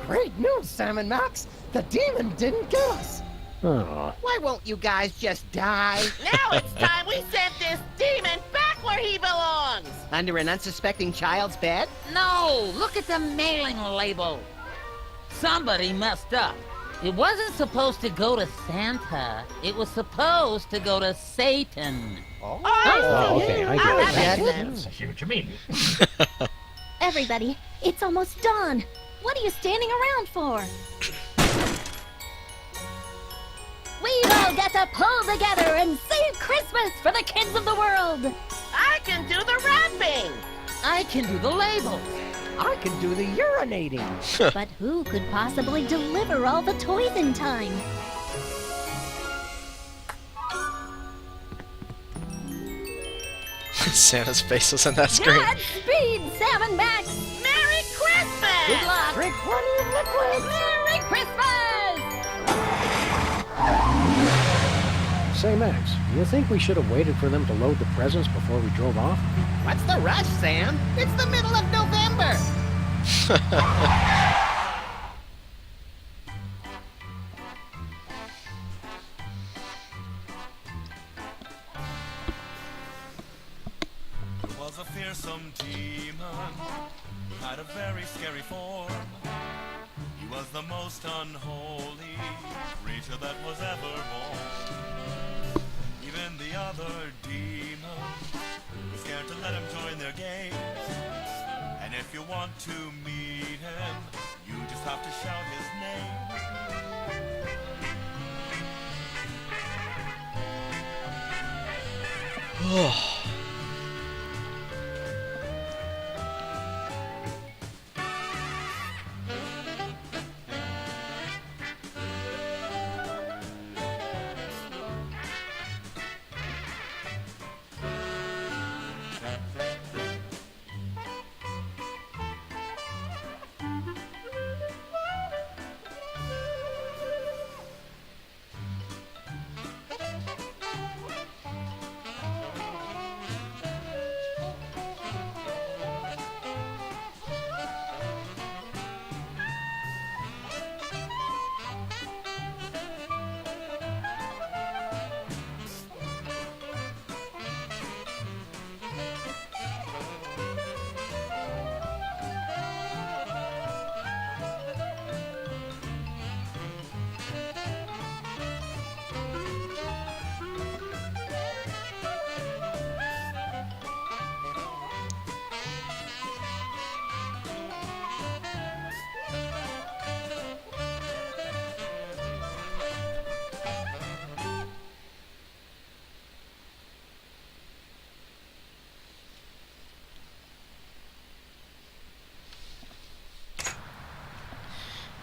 Great news, Sam and Max. The demon didn't kill us. Oh. Why won't you guys just die? Now it's time we sent this demon back where he belongs! Under an unsuspecting child's bed? No, look at the mailing label. Somebody messed up. It wasn't supposed to go to Santa. It was supposed to go to Satan. Oh, okay, I get it. I see what you mean. Everybody, it's almost dawn. What are you standing around for? We've all got to pull together and save Christmas for the kids of the world. I can do the wrapping! I can do the labels. I can do the urinating. But who could possibly deliver all the toys in time? Santa's face was on that screen. Godspeed, Sam and Max! Merry Christmas! Good luck! Drink plenty of liquids! Merry Christmas! Say, Max, you think we should have waited for them to load the presents before we drove off? What's the rush, Sam? It's the middle of November! He was a fearsome demon, had a very scary form. He was the most unholy creature that was ever born. Even the other demons were scared to let him join their games. And if you want to meet him, you just have to shout his name. Oh.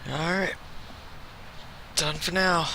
Alright. Done for now.